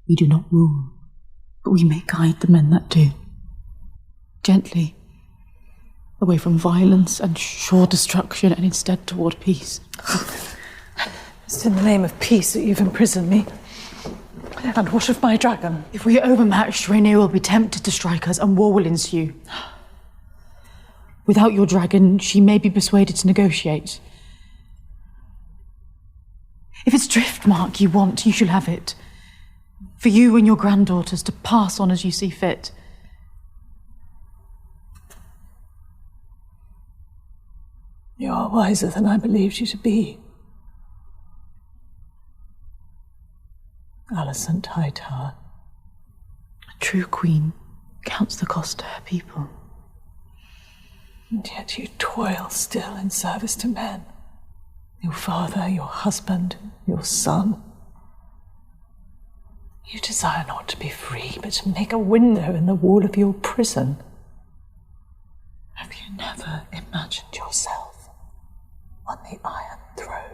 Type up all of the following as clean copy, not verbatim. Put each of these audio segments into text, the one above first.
We do not rule, but we may guide the men that do. Gently, away from violence and sure destruction, and instead toward peace. It's in the name of peace that you've imprisoned me. And what of my dragon? If we are overmatched, Rhaenyra will be tempted to strike us, and war will ensue. Without your dragon, she may be persuaded to negotiate. If it's Driftmark you want, you shall have it. For you and your granddaughters to pass on as you see fit. You are wiser than I believed you to be. Alicent Hightower. A true queen counts the cost to her people. And yet you toil still in service to men. Your father, your husband, your son. You desire not to be free, but to make a window in the wall of your prison. Have you never imagined yourself on the Iron Throne?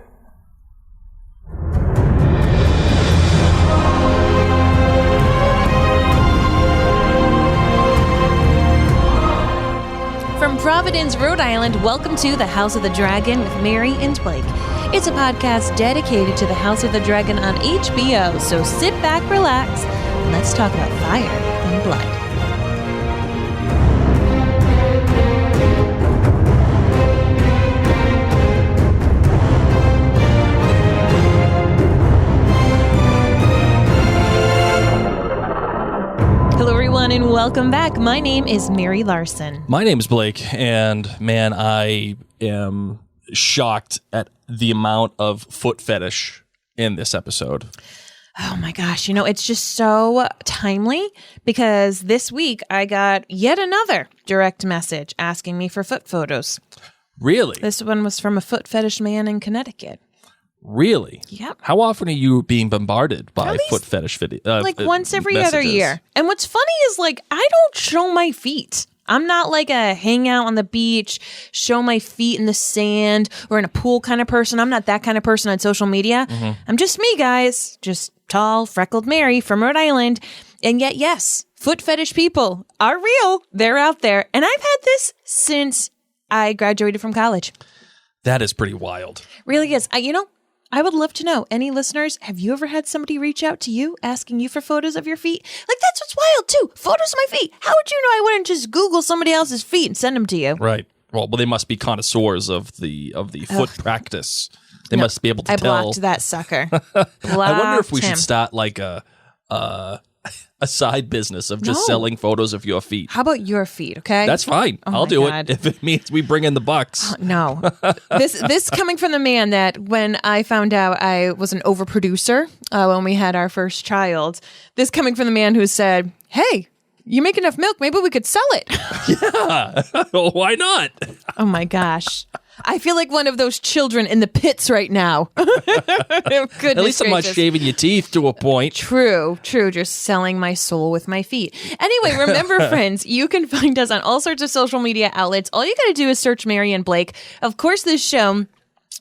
From Providence, Rhode Island, welcome to The House of the Dragon with Mary and Blake. It's a podcast dedicated to The House of the Dragon on HBO, so sit back, relax, and let's talk about fire and blood. And welcome back. My name is Mary Larson. My name is Blake, and man, I am shocked at the amount of foot fetish in this episode. Oh my gosh, it's just so timely because this week I got yet another direct message asking me for foot photos. Really? This one was from a foot fetish man in Connecticut. Really? Yep. How often are you being bombarded by foot fetish videos? Once every other year. And what's funny is I don't show my feet. I'm not like a hang out on the beach, show my feet in the sand or in a pool kind of person. I'm not that kind of person on social media. Mm-hmm. I'm just me, guys. Just tall, freckled Mary from Rhode Island. And yet, yes, foot fetish people are real. They're out there. And I've had this since I graduated from college. That is pretty wild. Really is. I would love to know, any listeners, have you ever had somebody reach out to you asking you for photos of your feet? That's what's wild, too. Photos of my feet. How would you know I wouldn't just Google somebody else's feet and send them to you? Right. Well, they must be connoisseurs of the foot practice. They must be able to tell. I blocked that sucker. I wonder if we should start a side business of just selling photos of your feet. How about your feet, okay? That's fine. I'll do it if it means we bring in the bucks. No. This coming from the man that when I found out I was an overproducer when we had our first child, this coming from the man who said, hey, you make enough milk, maybe we could sell it. Yeah. Why not? Oh my gosh. I feel like one of those children in the pits right now. At least I'm not shaving your teeth to a point. True. Just selling my soul with my feet. Anyway, remember, friends, you can find us on all sorts of social media outlets. All you got to do is search Mary and Blake. Of course, this show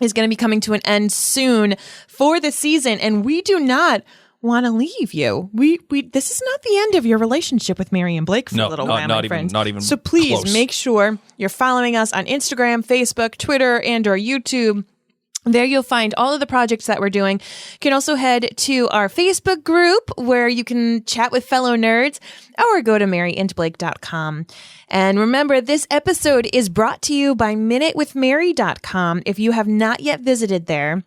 is going to be coming to an end soon for the season, and we do not want to leave you. This is not the end of your relationship with Mary and Blake for a little while, my friends. Not even so please close. Make sure you're following us on Instagram, Facebook, Twitter, and or YouTube. There you'll find all of the projects that we're doing. You can also head to our Facebook group where you can chat with fellow nerds or go to maryandblake.com. And remember, this episode is brought to you by minutewithmary.com. If you have not yet visited there,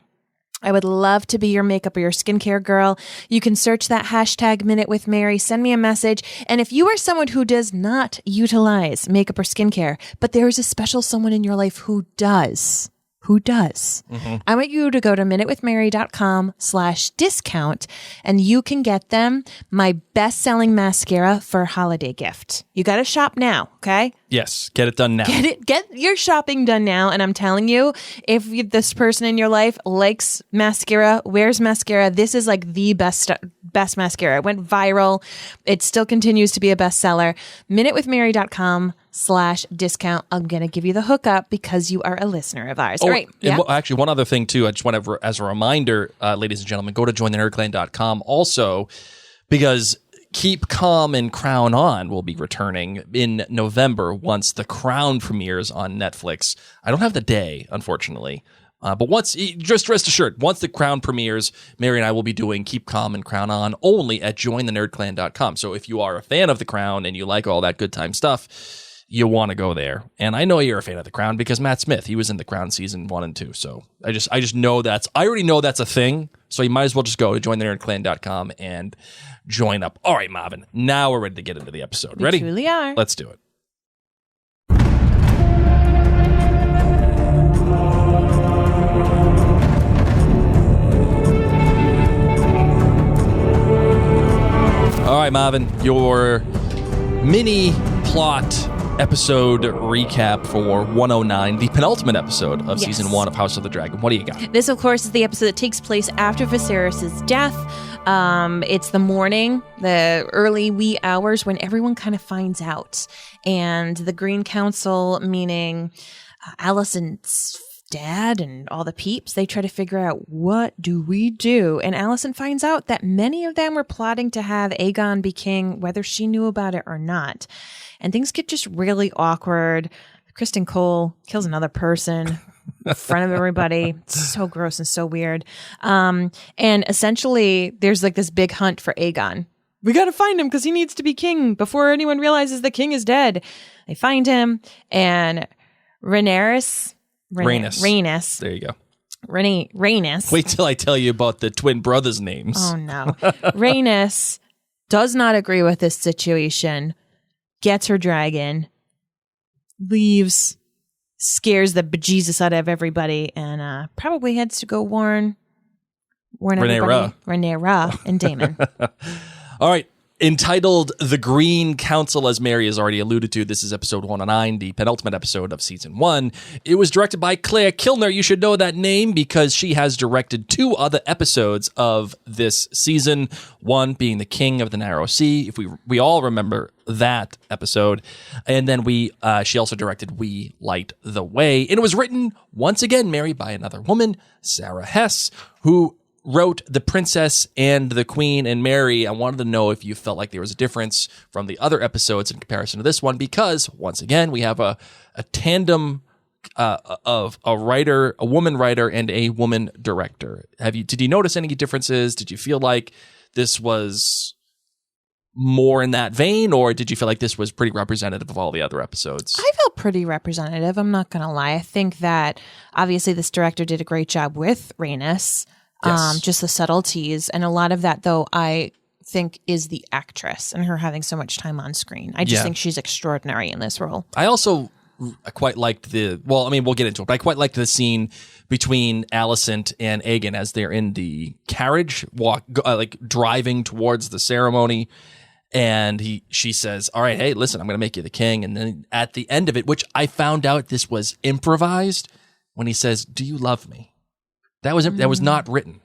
I would love to be your makeup or your skincare girl. You can search that hashtag Minute with Mary, send me a message. And if you are someone who does not utilize makeup or skincare, but there is a special someone in your life who does, I want you to go to minutewithmary.com/discount and you can get them my best-selling mascara for a holiday gift. You got to shop now, okay? Yes, get it done now. Get your shopping done now. And I'm telling you, if this person in your life likes mascara, wears mascara, this is like the best mascara. It went viral. It still continues to be a bestseller. minutewithmary.com/discount. I'm going to give you the hookup because you are a listener of ours. All right. Yeah. Actually, one other thing too. I just want to, as a reminder, ladies and gentlemen, go to jointhenerclan.com. Also, because Keep Calm and Crown On will be returning in November once The Crown premieres on Netflix. I don't have the day, unfortunately. But just rest assured, once The Crown premieres, Mary and I will be doing Keep Calm and Crown On only at jointhenerdclan.com. So if you are a fan of The Crown and you like all that good time stuff, you want to go there. And I know you're a fan of The Crown because Matt Smith, he was in The Crown season 1 and 2. So I just know I already know that's a thing. So you might as well just go to jointhenerdclan.com and join up. All right, Marvin, now we're ready to get into the episode. Ready? We truly are. Let's do it. All right, Marvin, your mini plot episode recap for 109, the penultimate episode of season 1 of House of the Dragon. What do you got? This, of course, is the episode that takes place after Viserys' death. It's the morning, the early wee hours when everyone kind of finds out. And the Green Council, meaning Alicent's dad and all the peeps, they try to figure out, what do we do? And Alicent finds out that many of them were plotting to have Aegon be king, whether she knew about it or not. And things get just really awkward. Criston Cole kills another person in front of everybody. It's so gross and so weird. And essentially, there's like this big hunt for Aegon. We got to find him because he needs to be king before anyone realizes the king is dead. They find him, and Rhaenys. There you go. Rhaenys. Wait till I tell you about the twin brothers' names. Oh, no. Rhaenys does not agree with this situation, gets her dragon, leaves, scares the bejesus out of everybody, and probably heads to go warn Rhaenyra and Daemon. All right. Entitled The Green Council, as Mary has already alluded to, this is episode 109, the penultimate episode of season 1. It was directed by Claire Kilner. You should know that name because she has directed 2 other episodes of this season, one being The King of the Narrow Sea, if we all remember that episode. And then she also directed We Light the Way. And it was written, once again, Mary, by another woman, Sarah Hess, who wrote The Princess and the Queen. And Mary, I wanted to know if you felt like there was a difference from the other episodes in comparison to this one, because once again, we have a tandem of a woman writer and a woman director. Did you notice any differences? Did you feel like this was more in that vein, or did you feel like this was pretty representative of all the other episodes? I felt pretty representative. I'm not going to lie. I think that obviously this director did a great job with Rhaenys. Yes. Just the subtleties. And a lot of that, though, I think is the actress and her having so much time on screen. I just think she's extraordinary in this role. I also quite liked we'll get into it, but I quite liked the scene between Alicent and Aegon as they're in the carriage, driving towards the ceremony. And she says, all right, hey, listen, I'm going to make you the king. And then at the end of it, which I found out this was improvised, when he says, do you love me? That was not written.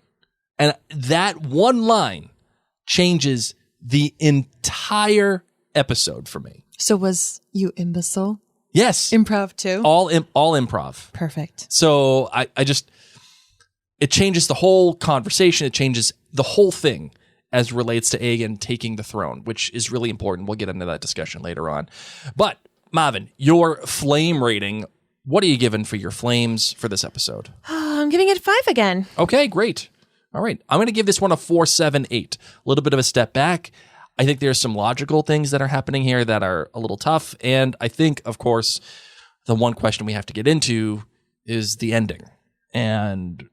And that one line changes the entire episode for me. So was you imbecile? Yes. Improv too? All improv. Perfect. So it changes the whole conversation. It changes the whole thing as relates to Aegon taking the throne, which is really important. We'll get into that discussion later on. But Marvin, your flame rating, what are you giving for your flames for this episode? I'm giving it 5 again. Okay, great. All right. I'm going to give this one a 4.78. A little bit of a step back. I think there's some logical things that are happening here that are a little tough. And I think, of course, the one question we have to get into is the ending. And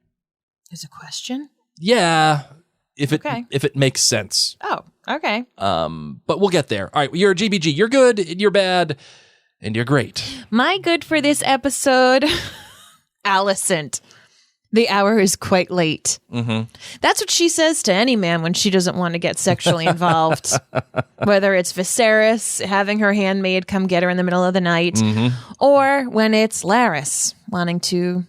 there's a question? Yeah, if it makes sense. Oh, okay. But we'll get there. All right, you're a GBG. You're good, you're bad, and you're great. My good for this episode, Alicent. The hour is quite late. Mm-hmm. That's what she says to any man when she doesn't want to get sexually involved. Whether it's Viserys having her handmaid come get her in the middle of the night, or when it's Larys wanting to,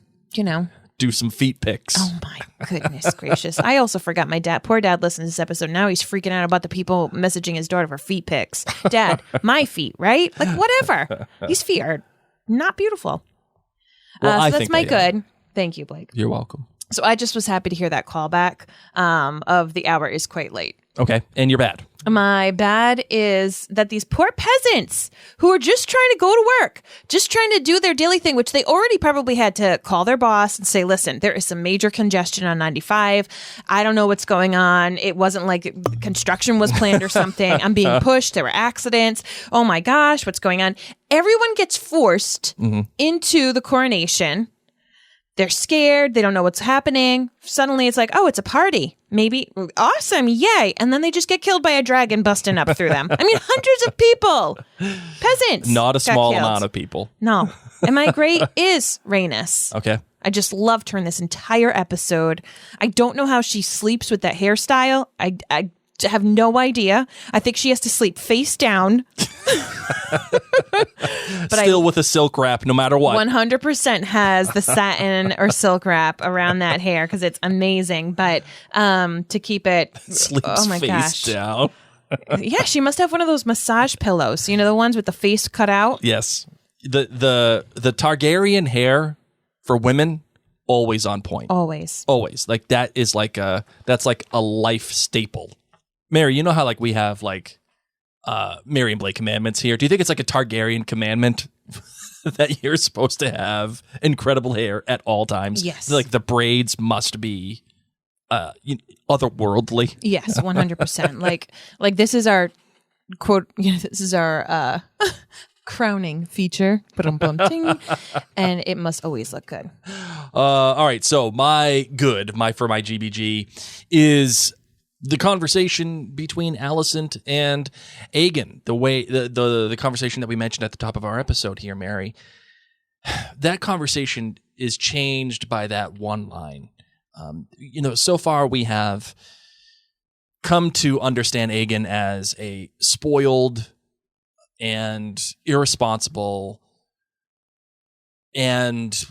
do some feet pics. Oh my goodness gracious. I also forgot my dad. Poor dad listened to this episode. Now he's freaking out about the people messaging his daughter for feet pics. Dad, my feet, right? Like whatever. These feet are not beautiful. Well, so that's my good. Thank you, Blake. You're welcome. So I just was happy to hear that callback of the hour is quite late. Okay, and you're bad. My bad is that these poor peasants who are just trying to go to work, just trying to do their daily thing, which they already probably had to call their boss and say, listen, there is some major congestion on 95. I don't know what's going on. It wasn't like construction was planned or something. I'm being pushed. There were accidents. Oh my gosh, what's going on? Everyone gets forced into the coronation. They're scared. They don't know what's happening. Suddenly it's like, oh, it's a party. Maybe. Awesome. Yay. And then they just get killed by a dragon busting up through them. I mean, hundreds of people. Peasants. Not a small amount of people. No. And my great is Rhaenys. Okay. I just loved her in this entire episode. I don't know how she sleeps with that hairstyle. I have no idea. I think she has to sleep face down. But still with a silk wrap, no matter what. 100% has the satin or silk wrap around that hair because it's amazing. But to keep it, sleeps oh my face gosh, down. Yeah, she must have one of those massage pillows. You know, the ones with the face cut out. Yes, the Targaryen hair for women always on point. Always. Like that is that's like a life staple. Mary, you know how like we have like Mary and Blake commandments here. Do you think it's like a Targaryen commandment that you're supposed to have incredible hair at all times? Yes. Like the braids must be otherworldly. Yes, 100%. like this is our quote. This is our crowning feature. And it must always look good. All right. So my GBG is the conversation between Alicent and Aegon, the way the conversation that we mentioned at the top of our episode here, Mary, that conversation is changed by that one line. So far we have come to understand Aegon as a spoiled and irresponsible and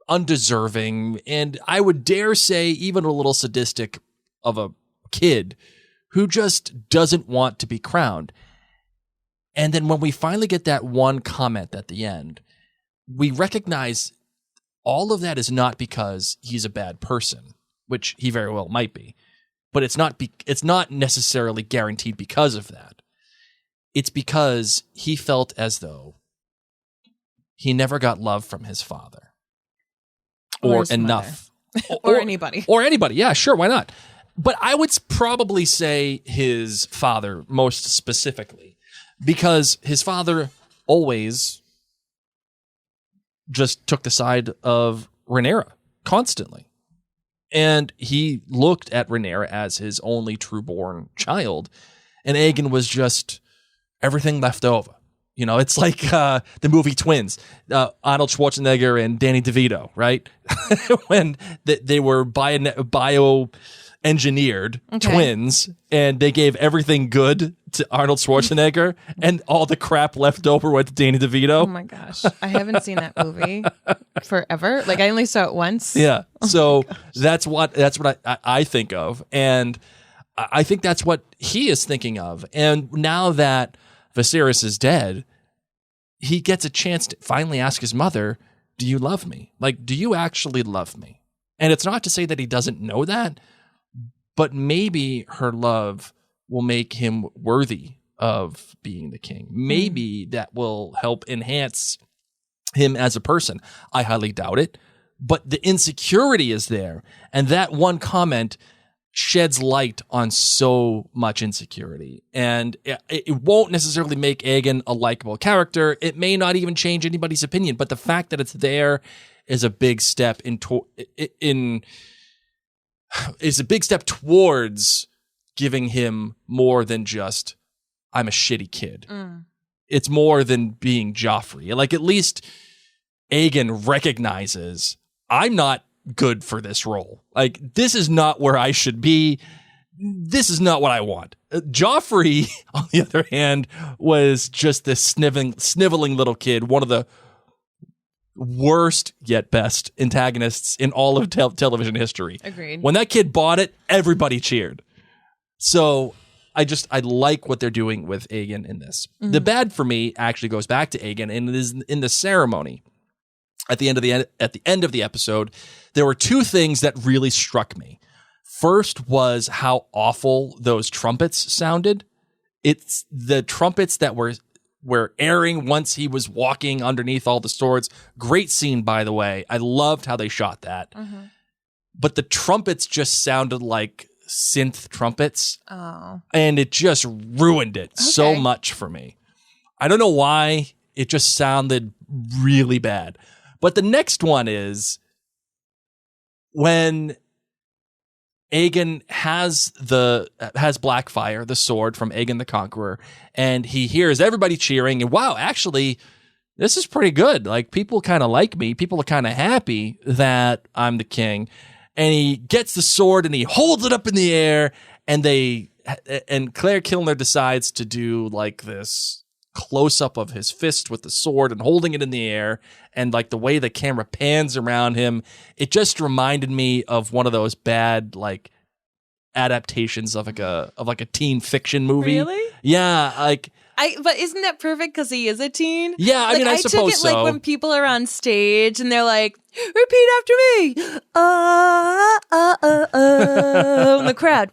undeserving, and I would dare say even a little sadistic of a kid who just doesn't want to be crowned. And then when we finally get that one comment at the end, we recognize all of that is not because he's a bad person, which he very well might be, but it's not necessarily guaranteed because of that. It's because he felt as though he never got love from his father or enough. Or anybody. Or anybody. Yeah, sure. Why not? But I would probably say his father most specifically, because his father always just took the side of Rhaenyra constantly. And he looked at Rhaenyra as his only true-born child. And Aegon was just everything left over. You know, it's like the movie Twins, Arnold Schwarzenegger and Danny DeVito, right? When they were bio-engineered twins, and they gave everything good to Arnold Schwarzenegger, and all the crap left over went to Danny DeVito. Oh my gosh. I haven't seen that movie forever. Like, I only saw it once. Yeah. So that's what I think of. And I think that's what he is thinking of. And now that Viserys is dead, he gets a chance to finally ask his mother, do you love me? Like, do you actually love me? And it's not to say that he doesn't know that, but maybe her love will make him worthy of being the king. Maybe that will help enhance him as a person. I highly doubt it, but the insecurity is there. And that one comment sheds light on so much insecurity. And it won't necessarily make Aegon a likable character. It may not even change anybody's opinion, but the fact that it's there is a big step is a big step towards giving him more than just, I'm a shitty kid. It's more than being Joffrey. Like, at least Aegon recognizes, I'm not good for this role. Like, this is not where I should be. This is not what I want. Joffrey, on the other hand, was just this sniveling little kid, one of the worst yet best antagonists in all of television history. Agreed. When that kid bought it, everybody cheered. So I like what they're doing with Aegon in this. Mm-hmm. The bad for me actually goes back to Aegon, and it is in the ceremony. At the end of the episode, there were two things that really struck me. First was how awful those trumpets sounded. It's the trumpets that were airing once he was walking underneath all the swords. Great scene, by the way. I loved how they shot that. Mm-hmm. But the trumpets just sounded like synth trumpets. Oh. And it just ruined it so much for me. I don't know why. It just sounded really bad. But the next one is when Aegon has Blackfire, the sword from Aegon the Conqueror, and he hears everybody cheering, and wow, actually, this is pretty good. Like, people kind of like me. People are kind of happy that I'm the king. And he gets the sword and he holds it up in the air, and Claire Kilner decides to do like this close-up of his fist with the sword and holding it in the air, and like the way the camera pans around him, it just reminded me of one of those bad like adaptations of like a teen fiction movie. Really? Yeah, like But isn't that perfect because he is a teen? yeah, I mean, I suppose took it so. like when people are on stage and they're like, repeat after me. And the crowd.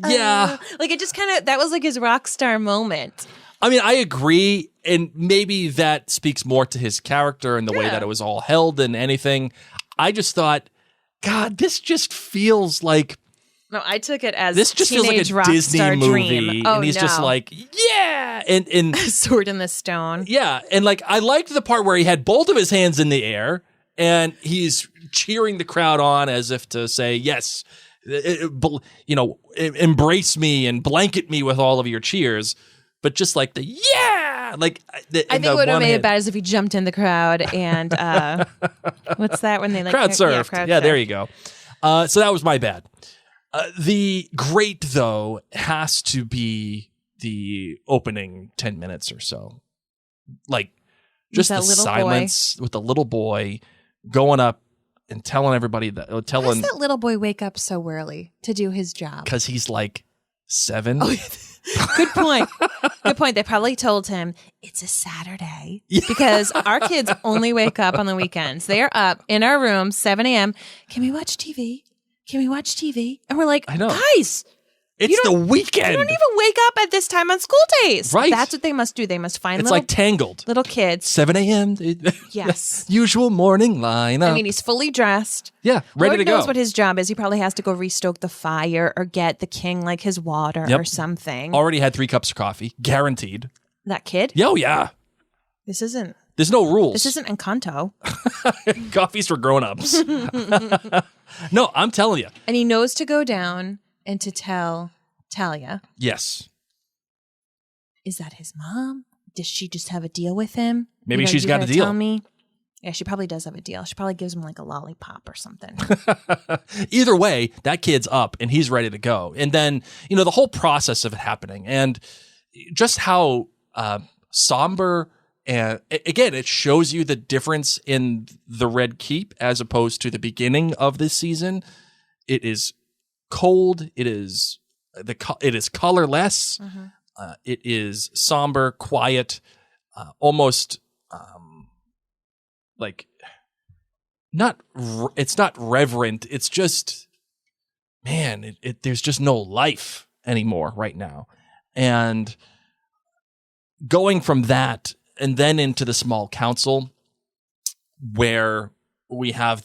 Yeah. Like it just kind of, that was like his rock star moment. I mean, I agree, and maybe that speaks more to his character and the way that it was all held than anything. I just thought, God, this just feels like No, I took it as this just feels like teenage a rock Disney star movie, dream. and he's just like, yeah, and Sword in the Stone. yeah, and like I liked the part where he had both of his hands in the air and he's cheering the crowd on as if to say, yes, embrace me and blanket me with all of your cheers. But just like the yeah, like I think it would have made it better is if he jumped in the crowd and what's that when they like crowd surfed? Crowd Yeah, surfed. there you go. So that was my bad. The great though has to be the opening 10 minutes or so, like just the silence with the little boy going up and telling everybody that Why does that little boy wake up so early to do his job? Because he's like 7. Good point. Good point. They probably told him it's a Saturday because our kids only wake up on the weekends. They are up in our room, 7 a.m. Can we watch TV? Can we watch TV? And we're like, I know. Guys, it's the weekend. you don't even wake up at this time on school days. Right. That's what they must do. They must find It's like Tangled. little kids. 7 a.m. Yes. Usual morning lineup. I mean, he's fully dressed. Yeah, ready Lord to go. knows what his job is. He probably has to go restoke the fire or get the king like his water or something. Already had 3 cups of coffee, guaranteed. That kid? Oh yeah. There's no rules. This isn't Encanto. Coffee's for grown-ups. No, I'm telling you. And he knows to go down and to tell Talia. Yes. Is that his mom? Does she just have a deal with him? Maybe she's got a deal. Tell me. Yeah, she probably does have a deal. She probably gives him like a lollipop or something. Either way, that kid's up and he's ready to go. And then, the whole process of it happening and just how somber. And again, it shows you the difference in the Red Keep as opposed to the beginning of this season. It is cold. It is colorless. Mm-hmm. It is somber, quiet, almost like it's not reverent. It's just, man, there's just no life anymore right now. And going from that and then into the small council where we have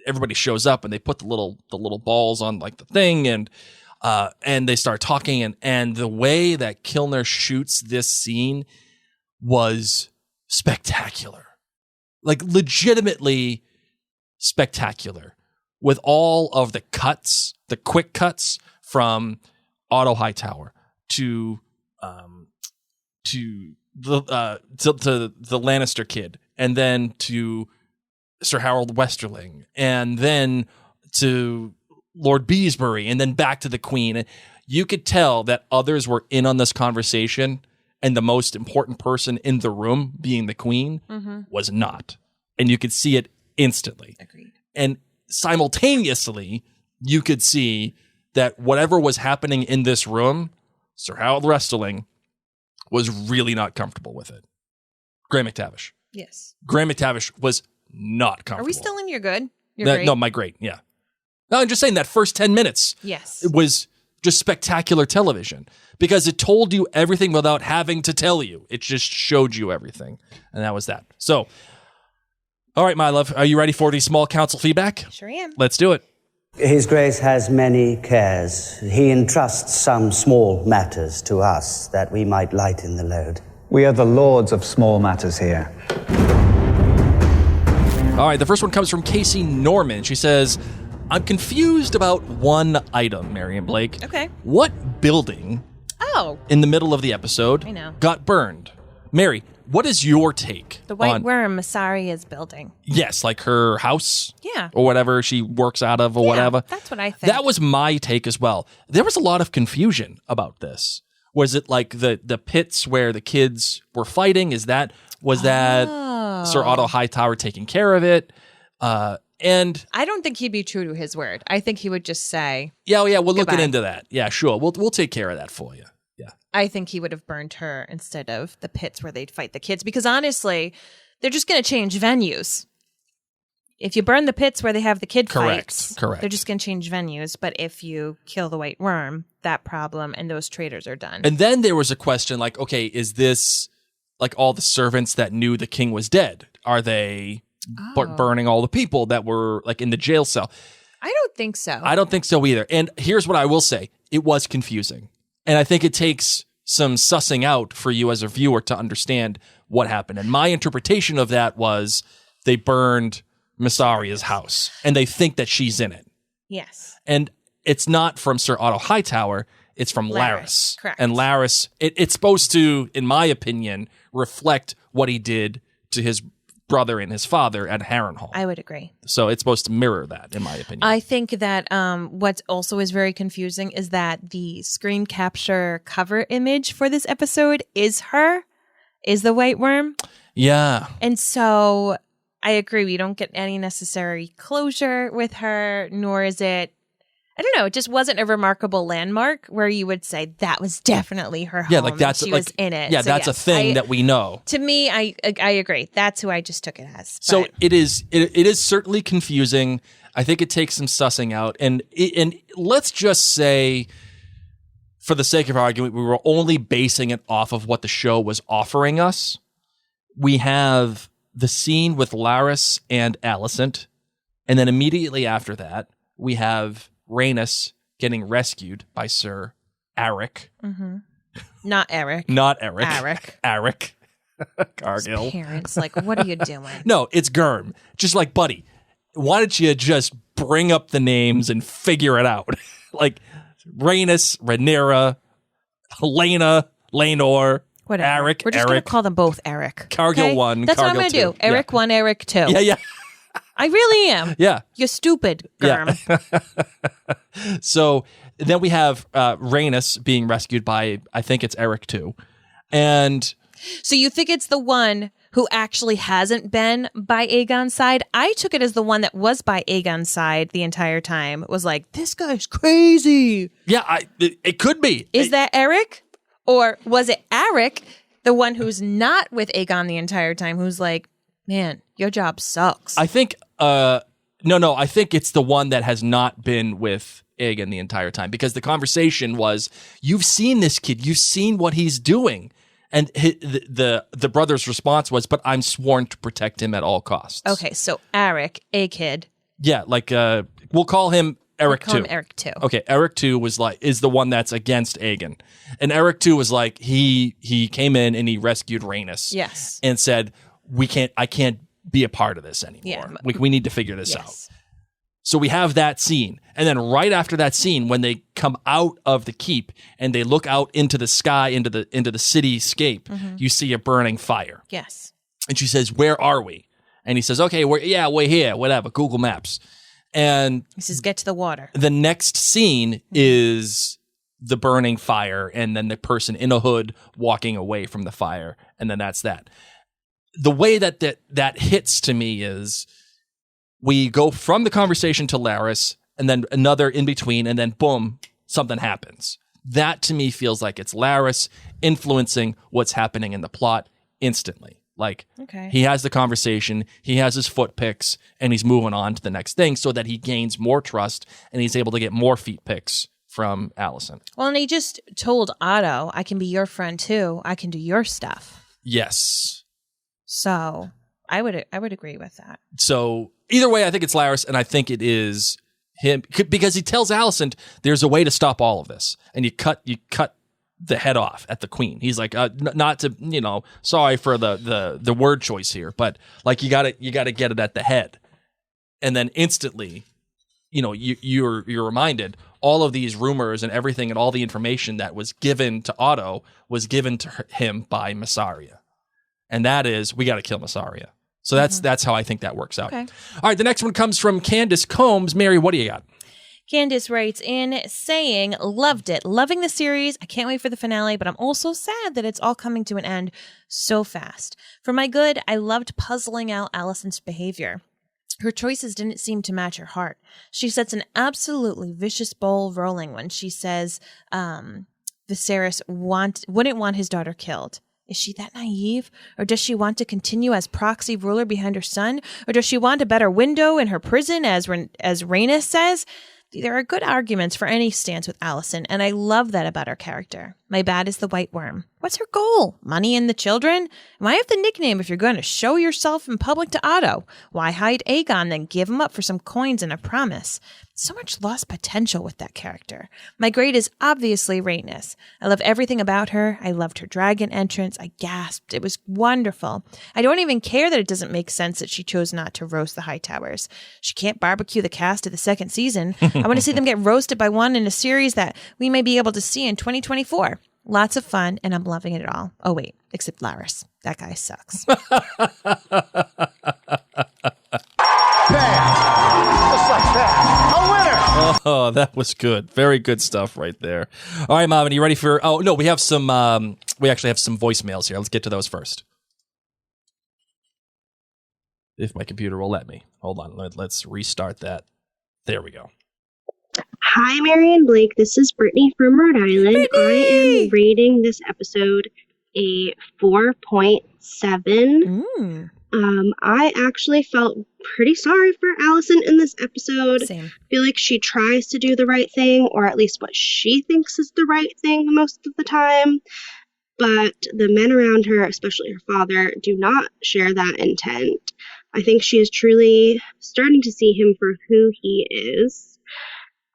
everybody shows up and they put the little balls on like the thing and they start talking and the way that Kilner shoots this scene was spectacular. Like legitimately spectacular with all of the cuts, the quick cuts from Otto Hightower to the Lannister kid, and then to Ser Harrold Westerling, and then to Lord Beesbury, and then back to the Queen. You could tell that others were in on this conversation, and the most important person in the room, being the Queen, was not. And you could see it instantly. Agreed. And simultaneously, you could see that whatever was happening in this room, Ser Harrold Westerling was really not comfortable with it. Graham McTavish. Yes. Graham McTavish was not comfortable. Are we still in your good? You're great? No, my great, yeah. No, I'm just saying that first 10 minutes Yes. was just spectacular television because it told you everything without having to tell you. It just showed you everything. And that was that. So, all right, my love, are you ready for the small council feedback? Sure am. Let's do it. His Grace has many cares. He entrusts some small matters to us that we might lighten the load. We are the lords of small matters here. All right, the first one comes from Casey Norman. She says, I'm confused about one item, Mary and Blake. Okay. What building Oh, in the middle of the episode I know. got burned? Mary, what is your take the White on... Worm Mysaria is building. Yes, like her house? Yeah. Or whatever she works out of or Yeah, whatever. that's what I think. That was my take as well. There was a lot of confusion about this. Was it like the pits where the kids were fighting? Was that Sir Otto Hightower taking care of it? And I don't think he'd be true to his word. I think he would just say, yeah, we're looking Goodbye. into that. Yeah, sure. We'll take care of that for you. Yeah. I think he would have burned her instead of the pits where they'd fight the kids. Because honestly, they're just going to change venues. If you burn the pits where they have the kid fights, Correct. they're just going to change venues. But if you kill the White Worm, that problem and those traitors are done. And then there was a question like, okay, is this like all the servants that knew the king was dead? Are they burning all the people that were like in the jail cell? I don't think so. I don't think so either. And here's what I will say. It was confusing. And I think it takes some sussing out for you as a viewer to understand what happened. And my interpretation of that was they burned Mysaria's house and they think that she's in it. Yes. And it's not from Sir Otto Hightower. It's from Larys. Correct. And Larys, it's supposed to, in my opinion, reflect what he did to his brother and his father at Harrenhal. I would agree. So it's supposed to mirror that, in my opinion. I think that what also is very confusing is that the screen capture cover image for this episode is the White Worm. Yeah. And so I agree. We don't get any necessary closure with her, nor is it, I don't know, it just wasn't a remarkable landmark where you would say that was definitely her home. Yeah, like that's she like, was in it. Yeah, So that's yes, a thing that we know. To me, I agree. That's who I just took it as. So But it is certainly confusing. I think it takes some sussing out. And let's just say, for the sake of argument, we were only basing it off of what the show was offering us. We have the scene with Larys and Alicent, and then immediately after that, we have Rhaenys getting rescued by Ser Arryk. not Erryk. Not Erryk. Arryk. Arryk. Cargill. Parents, like, what are you doing? No, it's Gurm. Just like, buddy, why don't you just bring up the names and figure it out? Like, Rhaenys, Rhaenyra, Helaena, Laenor, Whatever. Erryk, We're just going Erryk. to call them both Erryk. Cargill okay? 1, That's Cargill what I'm going to 2. do. Erryk 1, Erryk 2. Yeah, yeah. I really am. Yeah. You're stupid, Gurm. Yeah. So then we have Rhaenys being rescued by, I think it's Erryk 2. And So you think it's the one who actually hasn't been by Aegon's side? I took it as the one that was by Aegon's side the entire time. Was like, this guy's crazy. yeah, it could be. Is that Erryk? Or was it Arryk, the one who's not with Aegon the entire time, who's like, man, your job sucks? I think, no, I think it's the one that has not been with Aegon the entire time, because the conversation was, you've seen this kid, you've seen what he's doing. And the brother's response was, but I'm sworn to protect him at all costs. Okay, so Arryk, a kid. Yeah, like, we'll call him Erryk 2. Call him Erryk 2. Okay, Erryk 2 is the one that's against Aegon. And Erryk 2 was like, he came in and he rescued Rhaenys. Yes. And said, I can't be a part of this anymore. Yeah. We need to figure this out. Yes. So we have that scene. And then right after that scene, when they come out of the keep and they look out into the sky, into the cityscape, you see a burning fire. Yes. And she says, where are we? And he says, okay, we're here, whatever, Google Maps. And He says, get to the water. the next scene is the burning fire and then the person in a hood walking away from the fire. And then that's that. The way that hits to me is we go from the conversation to Larys and then another in between, and then boom, something happens. That to me feels like it's Larys influencing what's happening in the plot instantly. Like, Okay. he has the conversation, he has his foot picks, and he's moving on to the next thing so that he gains more trust and he's able to get more feet picks from Alicent. Well, and he just told Otto, I can be your friend too. I can do your stuff. Yes. So I would agree with that. So either way, I think it's Larys, and I think it is him, because he tells Alicent there's a way to stop all of this, and you cut the head off at the queen. He's like, not to, sorry for the word choice here, but like you gotta get it at the head, and then instantly, you're reminded all of these rumors and everything and all the information that was given to Otto was given to him by Mysaria, and that is, we got to kill Mysaria. So that's how I think that works out. Okay. All right, the next one comes from Candace Combs. Mary, what do you got? Candace writes in saying, loved it. Loving the series. I can't wait for the finale, but I'm also sad that it's all coming to an end so fast. For my good, I loved puzzling out Alicent's behavior. Her choices didn't seem to match her heart. She sets an absolutely vicious bowl rolling when she says Viserys wouldn't want his daughter killed. Is she that naive? Or does she want to continue as proxy ruler behind her son? Or does she want a better window in her prison, as Rhaenys says? There are good arguments for any stance with Alicent, and I love that about her character. My bad is the White Worm. What's her goal? Money and the children? Why have the nickname if you're going to show yourself in public to Otto? Why hide Aegon, then give him up for some coins and a promise? So much lost potential with that character. My grade is obviously Rhaenys. I love everything about her. I loved her dragon entrance. I gasped. It was wonderful. I don't even care that it doesn't make sense that she chose not to roast the Hightowers. She can't barbecue the cast of the second season. I want to see them get roasted by one in a series that we may be able to see in 2024. Lots of fun, and I'm loving it all. Oh, wait, except Larys. That guy sucks. Bam! Just like that. A winner! Oh, that was good. Very good stuff right there. All right, Marvin, you ready for... Oh, no, we have some... we actually have some voicemails here. Let's get to those first. If my computer will let me. Hold on. Let's restart that. There we go. Hi, Mary and Blake. This is Brittany from Rhode Island. Brittany! I am rating this episode a 4.7. I actually felt pretty sorry for Alicent in this episode. Same. I feel like she tries to do the right thing, or at least what she thinks is the right thing most of the time. But the men around her, especially her father, do not share that intent. I think she is truly starting to see him for who he is.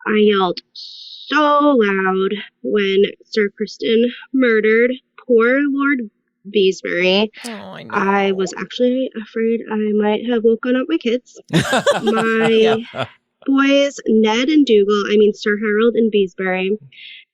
I yelled so loud when Sir Criston murdered poor Lord Beesbury. Oh, I know. I was actually afraid I might have woken up my kids. My boys, Ned and Dougal, Sir Harrold and Beesbury,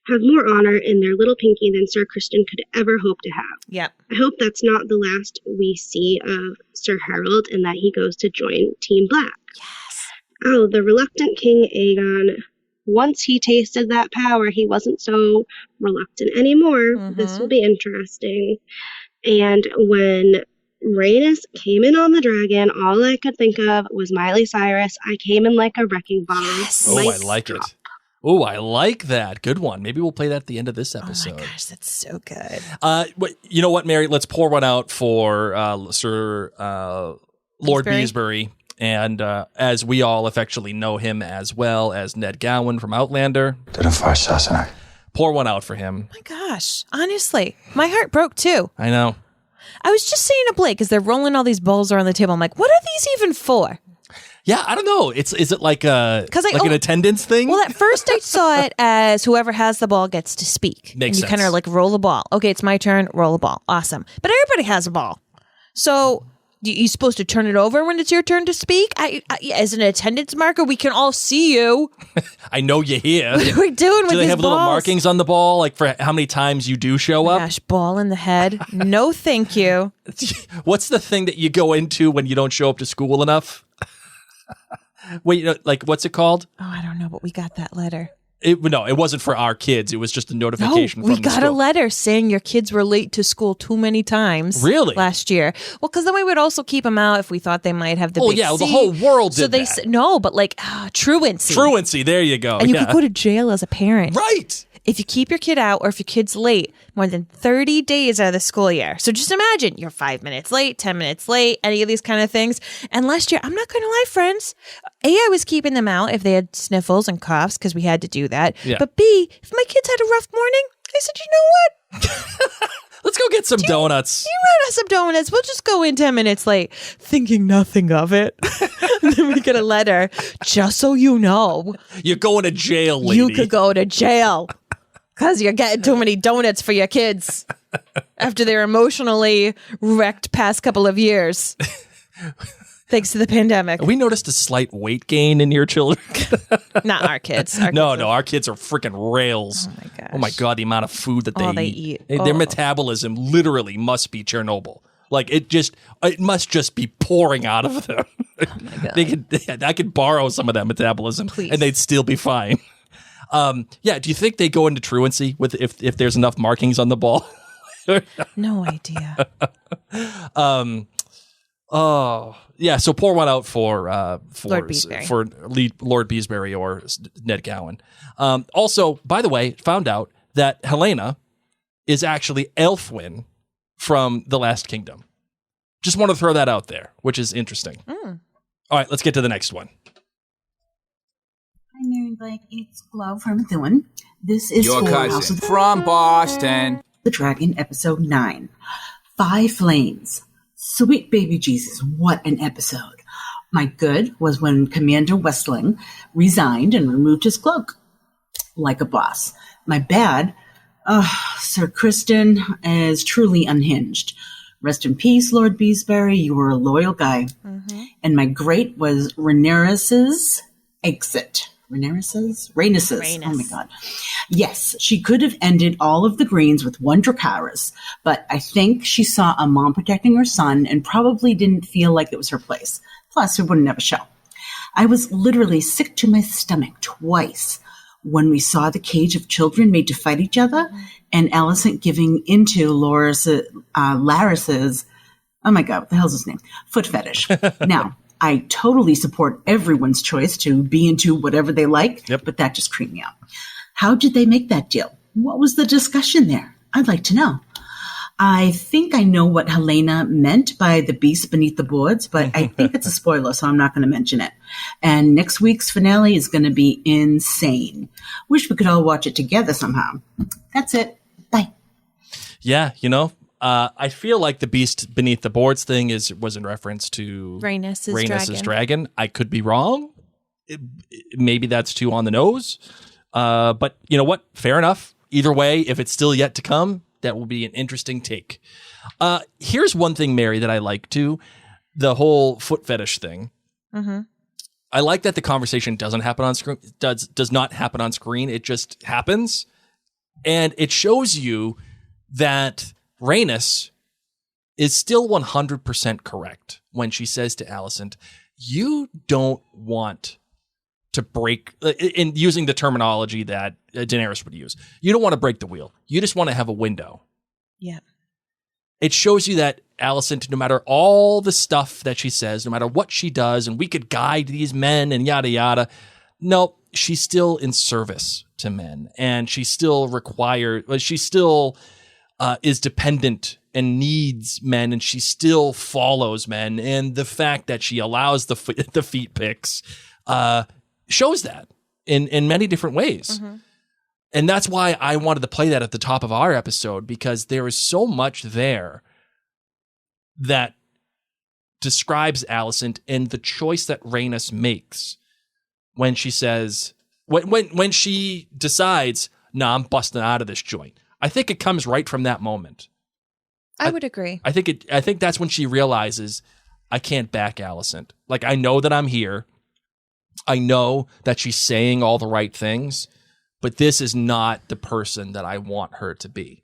have more honor in their little pinky than Sir Criston could ever hope to have. Yep. I hope that's not the last we see of Sir Harrold and that he goes to join Team Black. Yes. Oh, the reluctant King Aegon. Once he tasted that power, he wasn't so reluctant anymore. This will be interesting. And when Rhaenys came in on the dragon, all I could think of was Miley Cyrus. I came in like a wrecking ball. Yes. Oh, I like it. Oh, I like that. Good one. Maybe we'll play that at the end of this episode. Oh my gosh, that's so good. You know what, Mary? Let's pour one out for Sir Lord Beesbury. And as we all affectionately know him as well as Ned Gowan from Outlander. Pour one out for him. Oh my gosh, honestly, my heart broke too. I know. I was just saying to Blake, as they're rolling all these balls around the table, I'm like, what are these even for? Yeah, I don't know. Is it like an attendance thing? Well, at first I saw it as whoever has the ball gets to speak. Makes and you sense. kind of like roll the ball. Okay, it's my turn, roll the ball. Awesome. But everybody has a ball. So you're supposed to turn it over when it's your turn to speak? I as an attendance marker, we can all see you. I know you're here. What are we doing with these balls? Do they have little markings on the ball, like for how many times you do show up? Gosh, ball in the head. No, thank you. What's the thing that you go into when you don't show up to school enough? Wait, what's it called? Oh, I don't know, but we got that letter. It wasn't for our kids. It was just a notification from the we got school. a letter saying your kids were late to school too many times. Really? Last year. Well, because then we would also keep them out if we thought they might have the big yeah, C. the whole world did so they that. No, but truancy. Truancy, there you go. And you could go to jail as a parent. Right. if you keep your kid out or if your kid's late more than 30 days out of the school year. So just imagine you're 5 minutes late, 10 minutes late, any of these kind of things. And last year, I'm not going to lie, friends, A, I was keeping them out if they had sniffles and coughs because we had to do that. Yeah. But B, if my kids had a rough morning, I said, you know what? Let's go get some donuts. You run us some donuts. We'll just go in 10 minutes late, thinking nothing of it. And then we get a letter. Just so you know, You're going to jail, lady. you could go to jail because you're getting too many donuts for your kids after they're emotionally wrecked past couple of years. Thanks to the pandemic. We noticed a slight weight gain in your children. Not our kids. No, our kids are freaking rails. Oh my gosh. Oh my God, the amount of food that All they they eat. eat. Their Oh. metabolism literally must be Chernobyl. Like it must just be pouring out of them. Oh my God. I could borrow some of that metabolism Please. and they'd still be fine. Yeah, do you think they go into truancy with if there's enough markings on the ball? No idea. Oh, yeah. So pour one out for Lord Beesbury. for Lord Beesbury or Ned Gowan. Also, by the way, found out that Helaena is actually Elfwin from The Last Kingdom. Just want to throw that out there, which is interesting. All right, let's get to the next one. Hi, Mary and Blake. It's Glow from Methuen. This is Your for cousin House of from Boston. the Dragon, episode 9. 5 Flames. Sweet baby Jesus, what an episode. My good was when Commander Westerling resigned and removed his cloak. Like a boss. My bad, Sir Criston is truly unhinged. Rest in peace, Lord Beesbury. You were a loyal guy. And my great was Rhaenys's exit. Rhaenys. Oh my God. Yes, she could have ended all of the Greens with one Dracarys, but I think she saw a mom protecting her son and probably didn't feel like it was her place. Plus, it wouldn't have a show. I was literally sick to my stomach twice when we saw the cage of children made to fight each other and Alicent giving into Larys's, oh my God, what the hell's his name? Foot fetish. Now, I totally support everyone's choice to be into whatever they like, but that just creeped me out. How did they make that deal? What was the discussion there? I'd like to know. I think I know what Helaena meant by the beast beneath the boards, but I think it's a spoiler, so I'm not going to mention it. And next week's finale is going to be insane. Wish we could all watch it together somehow. That's it. Bye. Yeah, I feel like the beast beneath the boards thing was in reference to Rhaenys's dragon. I could be wrong. Maybe that's too on the nose. But you know what? Fair enough. Either way, if it's still yet to come, that will be an interesting take. Here's one thing, Mary, that I like too. The whole foot fetish thing. I like that the conversation doesn't happen on screen. Does not happen on screen. It just happens. And it shows you that Rhaenys is still 100% correct when she says to Alicent, you don't want to break, in using the terminology that Daenerys would use, you don't want to break the wheel. You just want to have a window. Yeah. It shows you that Alicent, no matter all the stuff that she says, no matter what she does, and we could guide these men and yada, yada. No, she's still in service to men, and she still is dependent and needs men, and she still follows men. And the fact that she allows the feet pics shows that in many different ways. And that's why I wanted to play that at the top of our episode, because there is so much there that describes Alicent and the choice that Rhaenys makes when she says, when she decides, nah, I'm busting out of this joint. I think it comes right from that moment. I would agree. I think that's when she realizes, I can't back Alicent. Like, I know that I'm here. I know that she's saying all the right things, but this is not the person that I want her to be.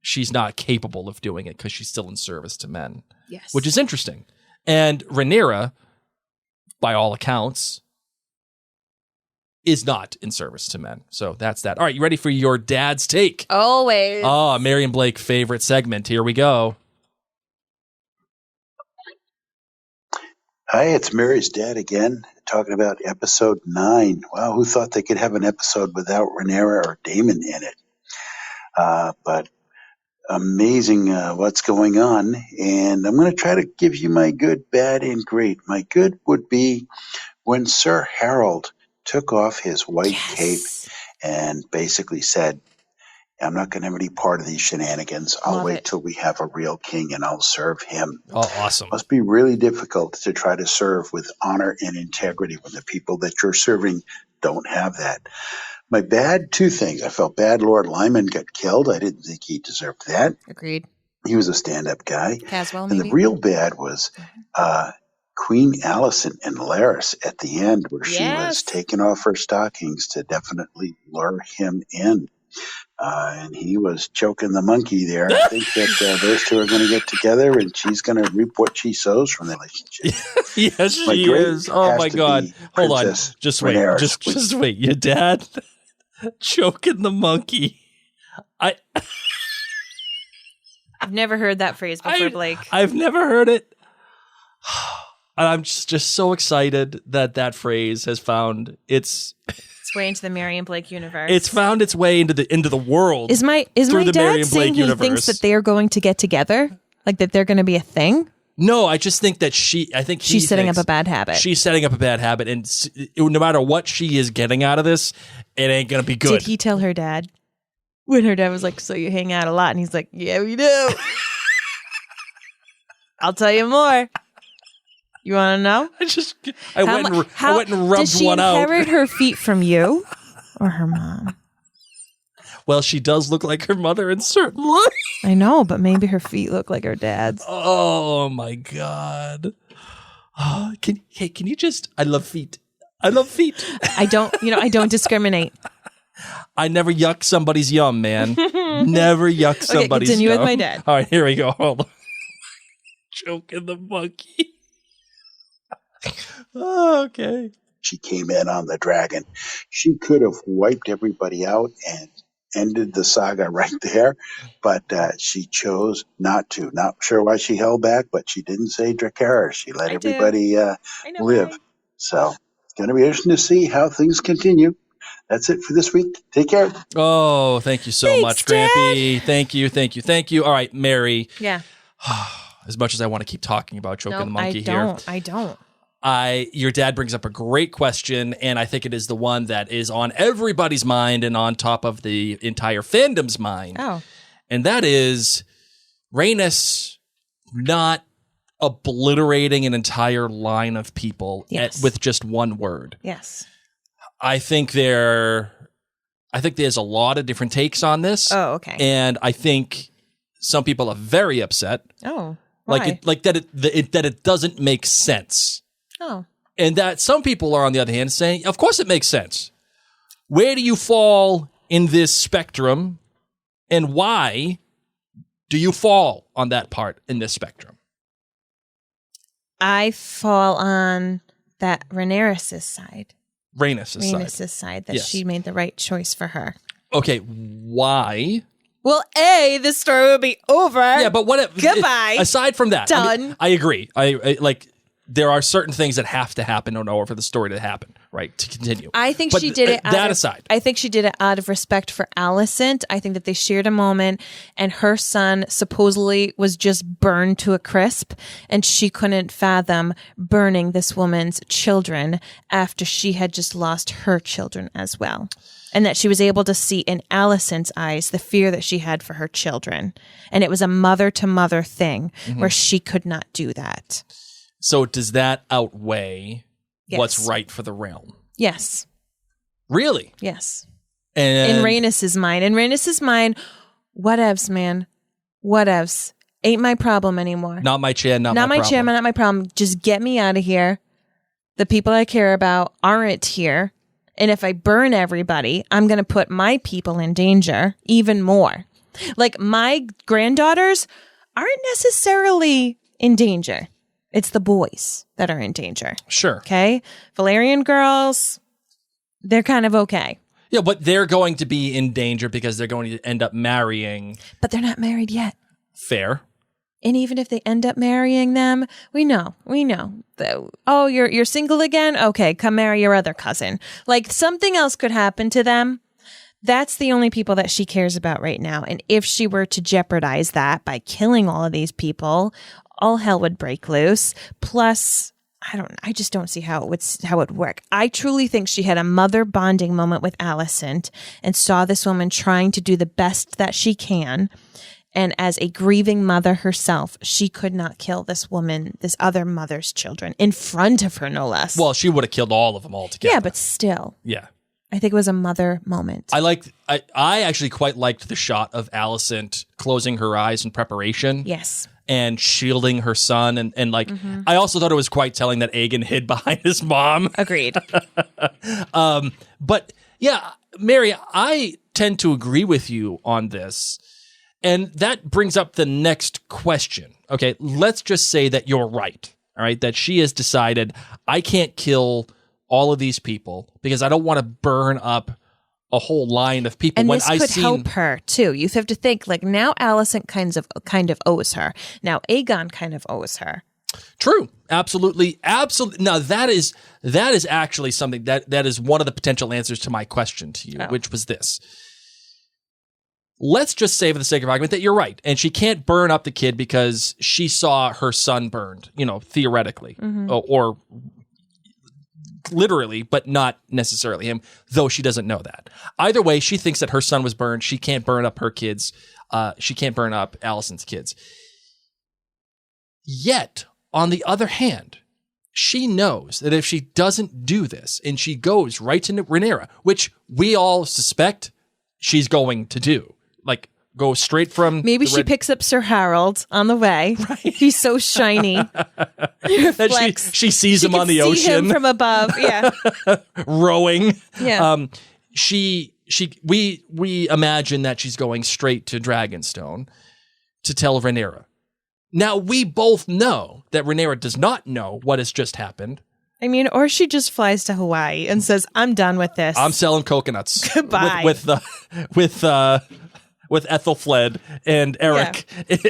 She's not capable of doing it because she's still in service to men. Yes. Which is interesting. And Rhaenyra, by all accounts, is not in service to men. So that's that. All right, you ready for your dad's take? Always. Oh, Mary and Blake favorite segment. Here we go. Hi, it's Mary's dad again, talking about episode 9. Wow, who thought they could have an episode without Rhaenyra or Daemon in it? But amazing what's going on. And I'm going to try to give you my good, bad, and great. My good would be when Ser Harrold took off his white cape and basically said, I'm not going to have any part of these shenanigans. I'll wait till we have a real king and I'll serve him. Oh, awesome. Must be really difficult to try to serve with honor and integrity when the people that you're serving don't have that. My bad, 2 things. I felt bad Lord Lyman got killed. I didn't think he deserved that. Agreed. He was a stand-up guy. Caswell, and maybe? The real bad was Queen Alicent and Larys at the end, where she was taking off her stockings to definitely lure him in. And he was choking the monkey there. I think that those two are going to get together, and she's going to reap what she sows from the relationship. Yes, she is. Oh my God! Hold on, just wait, just wait. Your dad choking the monkey. I've never heard that phrase before, Blake. I've never heard it. And I'm just so excited that phrase has found its way into the Mary and Blake universe. It's found its way into the world. Is my dad saying he thinks that they are going to get together? Like that they're going to be a thing? No, I just think that she's setting up a bad habit. She's setting up a bad habit, and no matter what she is getting out of this, it ain't going to be good. Did he tell her dad? When her dad was like, so you hang out a lot? And he's like, yeah, we do. I'll tell you more. You want to know? I went and rubbed one out. Did she inherit her feet from you or her mom? Well, she does look like her mother in certain light. I know, but maybe her feet look like her dad's. Oh my God! Oh, can you just? I love feet. I love feet. I don't discriminate. I never yuck somebody's yum, man. Never yuck somebody's continue yum. with my dad. All right, here we go. Hold on. Choking the monkey. Okay. She came in on the dragon. She could have wiped everybody out and ended the saga right there, but she chose not to. Not sure why she held back, but she didn't say Dracarys. She let everybody live. Why. So it's going to be interesting to see how things continue. That's it for this week. Take care. Oh, thank you so much, Grampy. Thank you. All right, Mary. Yeah. As much as I want to keep talking about choking the monkey here. I don't. Your dad brings up a great question, and I think it is the one that is on everybody's mind and on top of the entire fandom's mind. Oh. And that is Rhaenys not obliterating an entire line of people with just one word. Yes. I think there's a lot of different takes on this. Oh, okay. And I think some people are very upset. Oh, why? Like that it doesn't make sense. Oh. And that some people are, on the other hand, saying, of course it makes sense. Where do you fall in this spectrum, and why do you fall on that part in this spectrum? I fall on that Rhaenyra's side. Rhaenys' side, that she made the right choice for her. Okay, why? Well, this story will be over. Yeah, but what? Goodbye. Aside from that, Done. I agree. I like. There are certain things that have to happen in order for the story to happen, right? To continue. I think she did it. Aside, I think she did it out of respect for Alicent. I think that they shared a moment, and her son supposedly was just burned to a crisp, and she couldn't fathom burning this woman's children after she had just lost her children as well. And that she was able to see in Alicent's eyes the fear that she had for her children. And it was a mother-to-mother thing where she could not do that. So does that outweigh what's right for the realm? Yes. Really? Yes. And in Rhaenys' mind, whatevs, man. Whatevs. Ain't my problem anymore. Not my chair, not my problem. chair, not my problem. Just get me out of here. The people I care about aren't here. And if I burn everybody, I'm going to put my people in danger even more. Like, my granddaughters aren't necessarily in danger. It's the boys that are in danger. Sure. Okay? Valyrian girls, they're kind of okay. Yeah, but they're going to be in danger because they're going to end up marrying. But they're not married yet. Fair. And even if they end up marrying them, we know. Oh, you're single again? Okay, come marry your other cousin. Like, something else could happen to them. That's the only people that she cares about right now. And if she were to jeopardize that by killing all of these people, all hell would break loose. Plus, I just don't see how it would work. I truly think she had a mother bonding moment with Alicent and saw this woman trying to do the best that she can. And as a grieving mother herself, she could not kill this woman, this other mother's children, in front of her, no less. Well, she would have killed all of them altogether. Yeah, but still. Yeah. I think it was a mother moment. I actually quite liked the shot of Alicent closing her eyes in preparation. Yes. And shielding her son. And like, I also thought it was quite telling that Aegon hid behind his mom. Agreed. But yeah, Mary, I tend to agree with you on this. And that brings up the next question. Okay, let's just say that you're right. All right, that she has decided, I can't kill all of these people because I don't want to burn up a whole line of people. And this could help her too. You have to think, like, now Alicent kind of owes her. Now Aegon kind of owes her. True. Absolutely. Now that is actually something that is one of the potential answers to my question to you, which was this. Let's just say, for the sake of argument, that you're right. And she can't burn up the kid because she saw her son burned, theoretically, or literally, but not necessarily him, though she doesn't know that. Either way, she thinks that her son was burned. She can't burn up her kids. She can't burn up Alicent's kids. Yet, on the other hand, she knows that if she doesn't do this and she goes right to Rhaenyra, which we all suspect she's going to do, like go straight from... Maybe she picks up Ser Harrold on the way. Right. He's so shiny. That she sees him on the ocean. See him from above, yeah. Rowing. Yeah. We imagine that she's going straight to Dragonstone to tell Rhaenyra. Now, we both know that Rhaenyra does not know what has just happened. I mean, or she just flies to Hawaii and says, I'm done with this. I'm selling coconuts. Goodbye. With Ethelfled and Erryk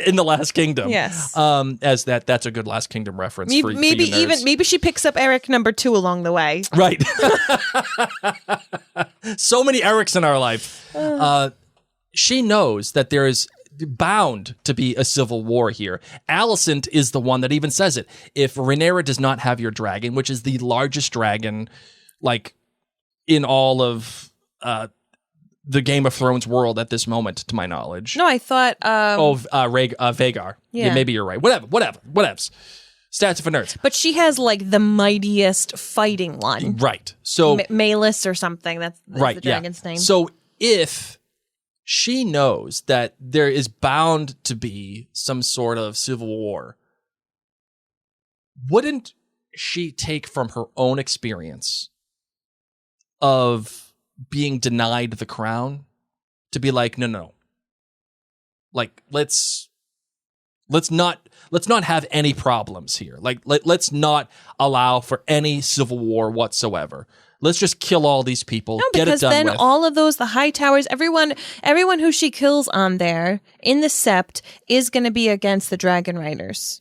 in the Last Kingdom. Yes. As that's a good Last Kingdom reference. Maybe she picks up Erryk number 2 along the way. Right. So many Erryks in our life. She knows that there is bound to be a civil war here. Alicent is the one that even says it. If Rhaenyra does not have your dragon, which is the largest dragon, like, in all of the Game of Thrones world at this moment, to my knowledge. No, I thought... Vagar. Yeah, maybe you're right. Whatevs. Stats for nerds. But she has, like, the mightiest fighting one. Right. So... Meleys or something. That's the dragon's name. So if she knows that there is bound to be some sort of civil war, wouldn't she take from her own experience of being denied the crown to be like, no. Like, let's not have any problems here. Like, let's not allow for any civil war whatsoever. Let's just kill all these people. No, get it done then with. All of those, the high towers, everyone who she kills on there in the Sept is going to be against the Dragon Riders.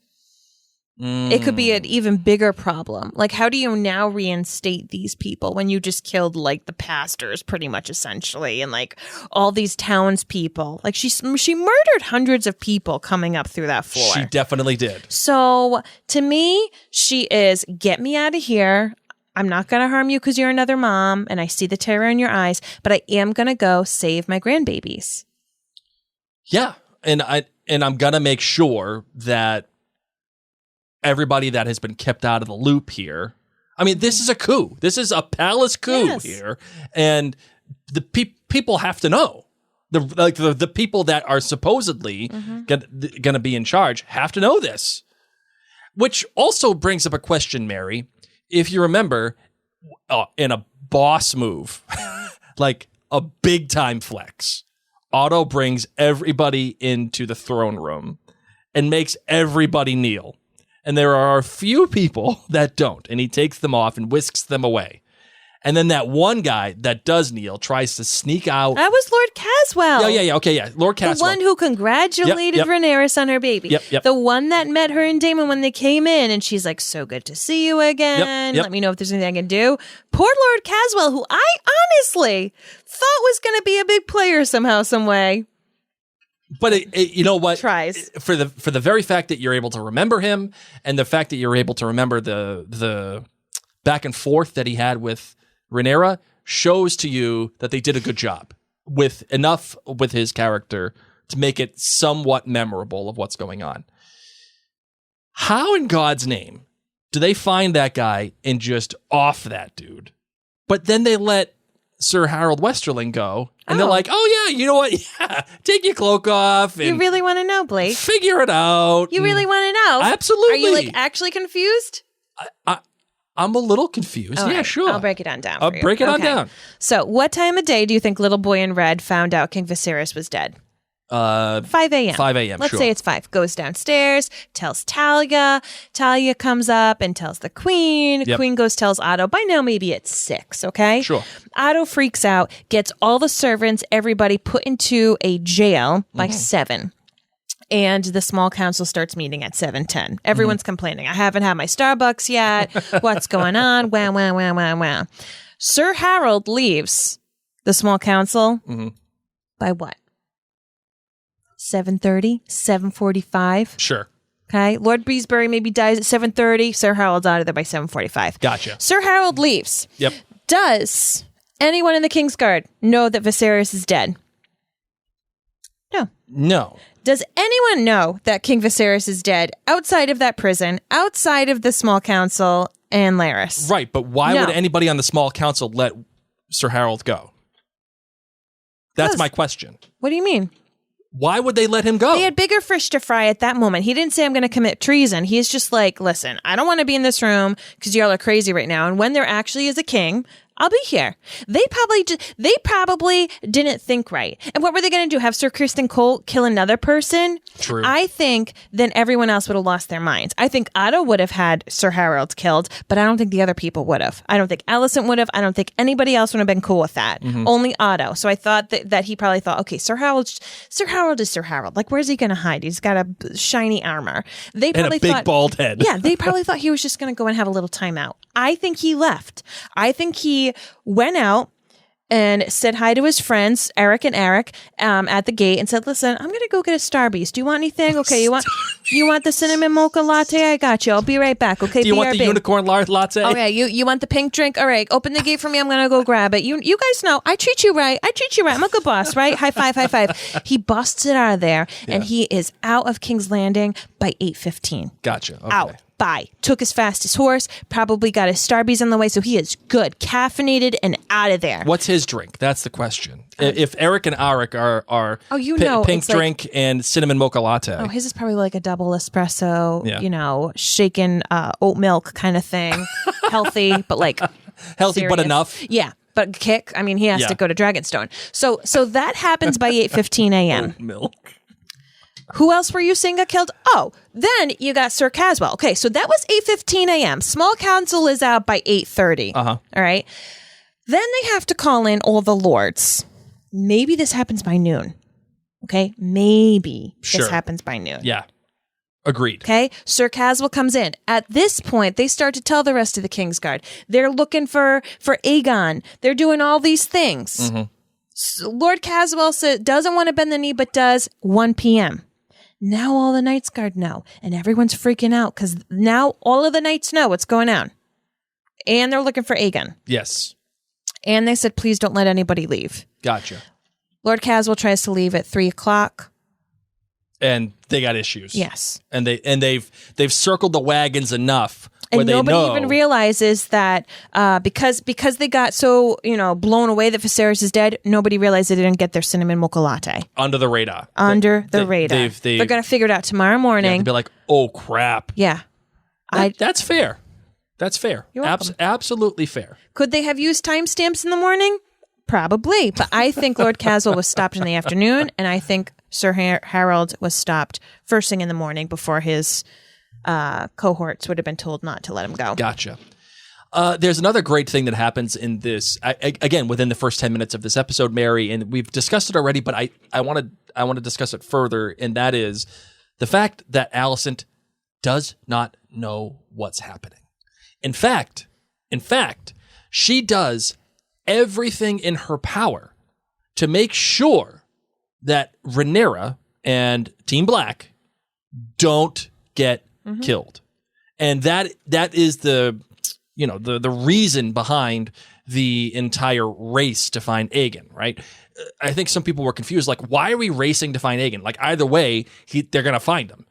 It could be an even bigger problem. Like, how do you now reinstate these people when you just killed, like, the pastors, pretty much, essentially, and, like, all these townspeople? Like, she murdered hundreds of people coming up through that floor. She definitely did. So, to me, she is, get me out of here. I'm not going to harm you because you're another mom, and I see the terror in your eyes, but I am going to go save my grandbabies. Yeah, and I'm going to make sure that everybody that has been kept out of the loop here. I mean, this is a coup. This is a palace coup here. And the people have to know. The people that are supposedly going to be in charge have to know this. Which also brings up a question, Mary. If you remember, in a boss move, like a big time flex, Otto brings everybody into the throne room and makes everybody kneel. And there are a few people that don't, and he takes them off and whisks them away. And then that one guy that does kneel tries to sneak out. That was Lord Caswell. Yeah. Okay, yeah. Lord Caswell. The one who congratulated Rhaenyra on her baby. Yep. The one that met her and Daemon when they came in, and she's like, so good to see you again. Yep. Let me know if there's anything I can do. Poor Lord Caswell, who I honestly thought was going to be a big player somehow, some way. But you know what? Tries. For the very fact that you're able to remember him, and the fact that you're able to remember the back and forth that he had with Rhaenyra, shows to you that they did a good job with enough with his character to make it somewhat memorable of what's going on. How in God's name do they find that guy and just off that dude? But then they let Ser Harrold Westerling go, and they're like, oh yeah, you know what? Yeah, take your cloak off. And you really want to know, Blake? Figure it out. You really want to know? Absolutely. Are you like actually confused? I'm a little confused. All yeah, right. sure. I'll break it on down. I'll for you. break it on down. So, what time of day do you think little boy in red found out King Viserys was dead? 5 a.m. 5 a.m. Let's sure. say it's 5. Goes downstairs, tells Talia. Talia comes up and tells the queen. Yep. Queen goes, tells Otto. By now, maybe it's 6, okay? Sure. Otto freaks out, gets all the servants, everybody put into a jail by 7. And the small council starts meeting at 7:10. Everyone's complaining. I haven't had my Starbucks yet. What's going on? Wow. Ser Harrold leaves the small council by what? 7:30? 7:45? Sure. Okay. Lord Beesbury maybe dies at 7:30. Ser Harrold's out of there by 7:45. Gotcha. Ser Harrold leaves. Yep. Does anyone in the Kingsguard know that Viserys is dead? No. Does anyone know that King Viserys is dead outside of that prison, outside of the small council and Larys? Right, but why No. would anybody on the small council let Ser Harrold go? That's my question. What do you mean? Why would they let him go? They had bigger fish to fry at that moment. He didn't say, I'm going to commit treason. He's just like, listen, I don't want to be in this room because y'all are crazy right now. And when there actually is a king, I'll be here. They probably didn't think right. And what were they going to do? Have Sir Criston Cole kill another person? True. I think then everyone else would have lost their minds. I think Otto would have had Ser Harrold killed, but I don't think the other people would have. I don't think Alicent would have. I don't think anybody else would have been cool with that. Only Otto. So I thought that he probably thought, okay, Ser Harrold is Ser Harrold. Like, where's he going to hide? He's got a shiny armor. They probably and a big bald head. Yeah, they probably thought he was just going to go and have a little time out. I think he left. I think he went out and said hi to his friends, Erryk and Arryk, at the gate and said, listen, I'm going to go get a Starbys. Do you want anything? Okay, you want the cinnamon mocha latte? I got you. I'll be right back. Okay, Do you want the unicorn latte? Oh, yeah. You want the pink drink? All right, open the gate for me. I'm going to go grab it. You guys know, I treat you right. I'm a good boss, right? High five. He busts it out of there, and he is out of King's Landing by 8:15. Gotcha. Okay. Out. Bye. Took his fastest horse, probably got his Starbys on the way, so he is good, caffeinated, and out of there. What's his drink? That's the question. If Erryk and Arryk are pink drink and cinnamon mocha latte. Oh, his is probably like a double espresso, shaken oat milk kind of thing. Healthy, but like healthy, serious. but enough. Yeah. But kick, I mean, he has to go to Dragonstone. So that happens by 8:15 a.m. Oat milk. Who else were you saying got killed? Oh, then you got Ser Caswell. Okay, so that was 8:15 a.m. Small council is out by 8:30. All right. Then they have to call in all the lords. Maybe this happens by noon. Okay, maybe this happens by noon. Yeah, agreed. Okay, Ser Caswell comes in. At this point, they start to tell the rest of the Kingsguard. They're looking for Aegon. They're doing all these things. So Lord Caswell doesn't want to bend the knee, but does 1 p.m. Now all the Knights Guard know, and everyone's freaking out because now all of the knights know what's going on. And they're looking for Aegon. Yes. And they said, please don't let anybody leave. Gotcha. Lord Caswell tries to leave at 3:00. And they got issues. Yes. And they've circled the wagons enough where and they nobody know. even realizes that because they got so blown away that Viserys is dead, nobody realized they didn't get their cinnamon mocha latte. Under the radar. Radar. They're going to figure it out tomorrow morning. Yeah, they'll be like, oh, crap. Yeah. That's fair. That's fair. You're welcome. Absolutely fair. Could they have used timestamps in the morning? Probably. But I think Lord Caswell was stopped in the afternoon, and I think Ser Harrold was stopped first thing in the morning before his cohorts would have been told not to let him go. Gotcha. There's another great thing that happens in this, again, within the first 10 minutes of this episode, Mary, and we've discussed it already, but I want to discuss it further, and that is the fact that Alicent does not know what's happening. In fact, she does everything in her power to make sure that Rhaenyra and Team Black don't get killed. And that is the reason behind the entire race to find Aegon, right? I think some people were confused, like, why are we racing to find Aegon? Like, either way, they're going to find him.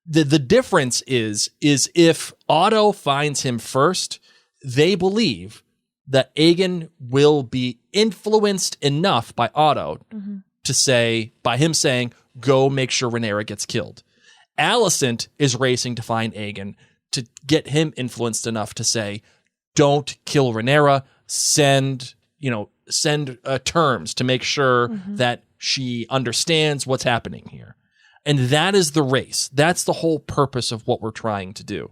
The difference is if Otto finds him first, they believe that Aegon will be influenced enough by Otto to say, by him saying, go make sure Rhaenyra gets killed. Alicent is racing to find Aegon to get him influenced enough to say, don't kill Rhaenyra, send terms to make sure that she understands what's happening here. And that is the race. That's the whole purpose of what we're trying to do.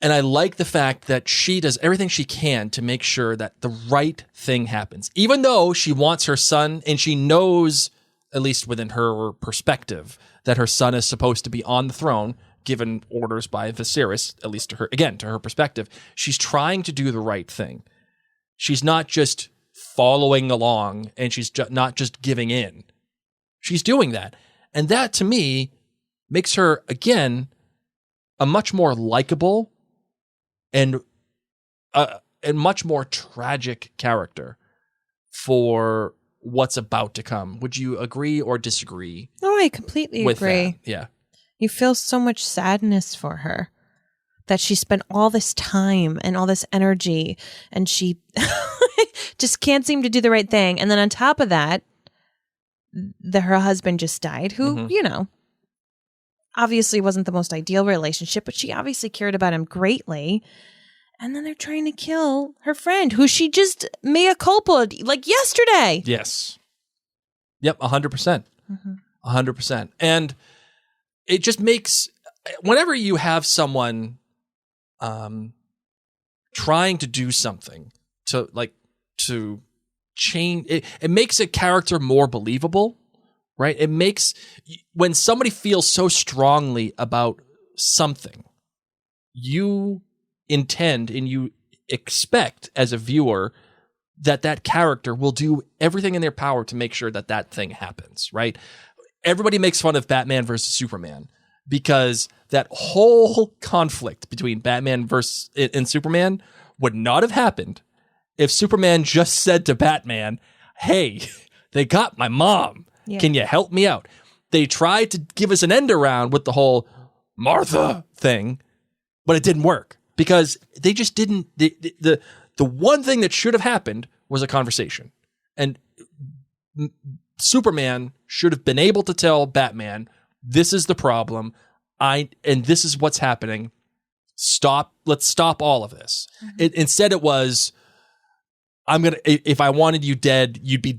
And I like the fact that she does everything she can to make sure that the right thing happens. Even though she wants her son, and she knows, at least within her perspective, that her son is supposed to be on the throne, given orders by Viserys, at least to her perspective, she's trying to do the right thing. She's not just following along, and she's not just giving in. She's doing that. And that, to me, makes her, again, a much more likable and much more tragic character for what's about to come. Would you agree or disagree? Oh, I completely agree. That? Yeah. You feel so much sadness for her that she spent all this time and all this energy, and she just can't seem to do the right thing. And then on top of that, her husband just died, who, obviously wasn't the most ideal relationship, but she obviously cared about him greatly. And then they're trying to kill her friend, who she just mea culpa like yesterday. Yes. Yep, 100%. 100%. And it just makes, whenever you have someone trying to do something to change, it makes a character more believable, right? It makes, when somebody feels so strongly about something, you intend and you expect as a viewer that character will do everything in their power to make sure that thing happens, right? Everybody makes fun of Batman versus Superman because that whole conflict between Batman and Superman would not have happened if Superman just said to Batman, hey, they got my mom. Yeah. Can you help me out? They tried to give us an end around with the whole Martha thing, but it didn't work because they just didn't. The one thing that should have happened was a conversation. And Superman should have been able to tell Batman, this is the problem. And this is what's happening. Let's stop all of this. Instead it was, if I wanted you dead, you'd be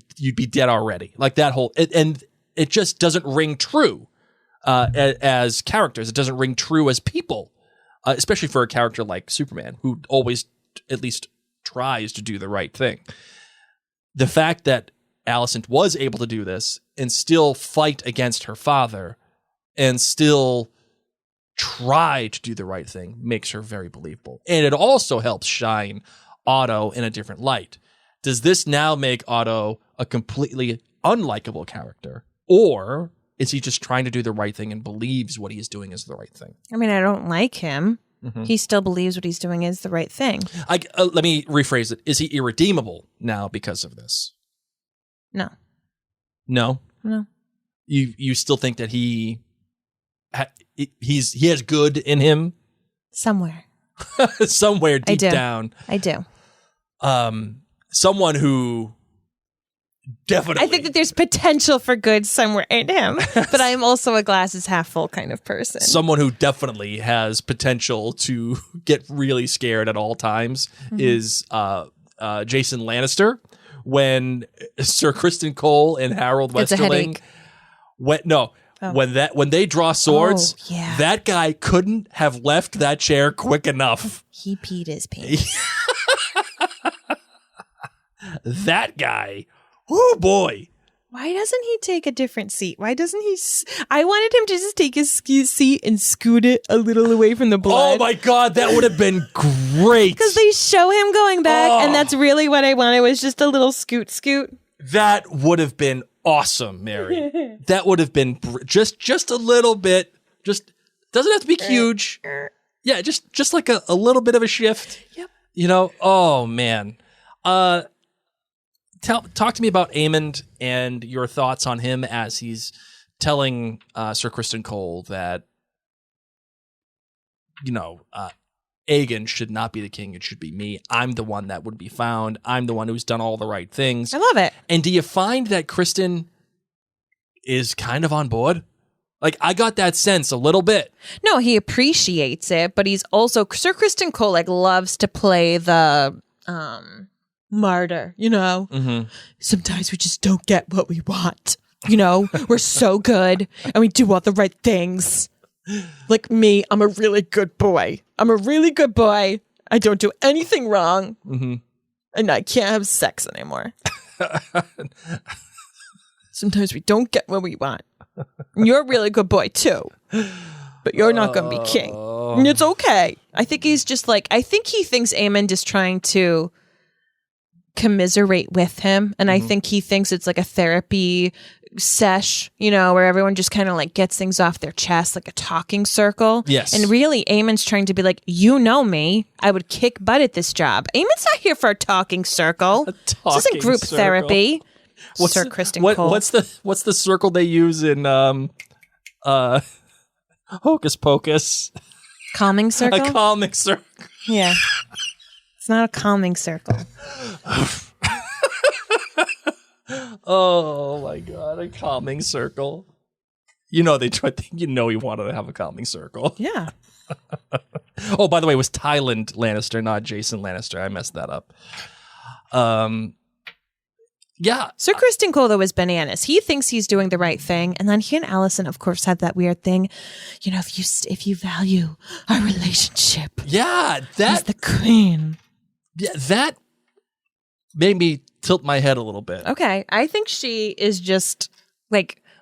dead already. Like that whole, and it just doesn't ring true as characters. It doesn't ring true as people, especially for a character like Superman, who always at least tries to do the right thing. The fact that Alicent was able to do this and still fight against her father and still try to do the right thing makes her very believable. And it also helps shine Otto in a different light. Does this now make Otto a completely unlikable character? Or is he just trying to do the right thing and believes what he is doing is the right thing? I mean, I don't like him. He still believes what he's doing is the right thing. Let me rephrase it. Is he irredeemable now because of this? No. No? No. You still think that he has good in him? Somewhere. Somewhere deep down. I do. Someone who definitely... I think that there's potential for good somewhere in him, but I'm also a glasses half full kind of person. Someone who definitely has potential to get really scared at all times is Jason Lannister. When Sir Criston Cole and Harrold Westerling when they draw swords, yeah. that guy couldn't have left that chair quick enough. He peed his pants. That guy. Oh boy. Why doesn't he take a different seat? Why doesn't he? I wanted him to just take his seat and scoot it a little away from the blood. Oh my God, that would have been great. Because they show him going back, and that's really what I wanted, was just a little scoot. That would have been awesome, Mary. That would have been just a little bit. Just doesn't have to be huge. Yeah, just like a little bit of a shift. Yep. You know. Oh man. Talk to me about Aemond and your thoughts on him as he's telling Sir Criston Cole that, Aegon should not be the king. It should be me. I'm the one that would be found. I'm the one who's done all the right things. I love it. And do you find that Criston is kind of on board? Like, I got that sense a little bit. No, he appreciates it, but he's also, Sir Criston Cole loves to play the martyr, Mm-hmm. Sometimes we just don't get what we want. We're so good and we do all the right things. Like me, I'm a really good boy. I don't do anything wrong. Mm-hmm. And I can't have sex anymore. Sometimes we don't get what we want. And you're a really good boy too. But you're not going to be king. And it's okay. I think he's just I think he thinks Aemond is trying to commiserate with him. And I think he thinks it's like a therapy sesh, where everyone just kind of gets things off their chest, like a talking circle. Yes. And really, Aemond's trying to be like, me, I would kick butt at this job. Aemond's not here for a talking circle. This isn't group therapy. Sir Criston Cole. What's the circle they use in Hocus Pocus? Calming circle? A calming circle. Yeah. It's not a calming circle. Oh my God, a calming circle. They tried. He wanted to have a calming circle. Yeah. Oh, by the way, it was Tyland Lannister, not Jason Lannister. I messed that up. Yeah. Sir Criston Cole, though, is bananas. He thinks he's doing the right thing. And then he and Alicent, of course, had that weird thing. If you value our relationship. Yeah. He's the queen. Yeah, that made me tilt my head a little bit. Okay. I think she is just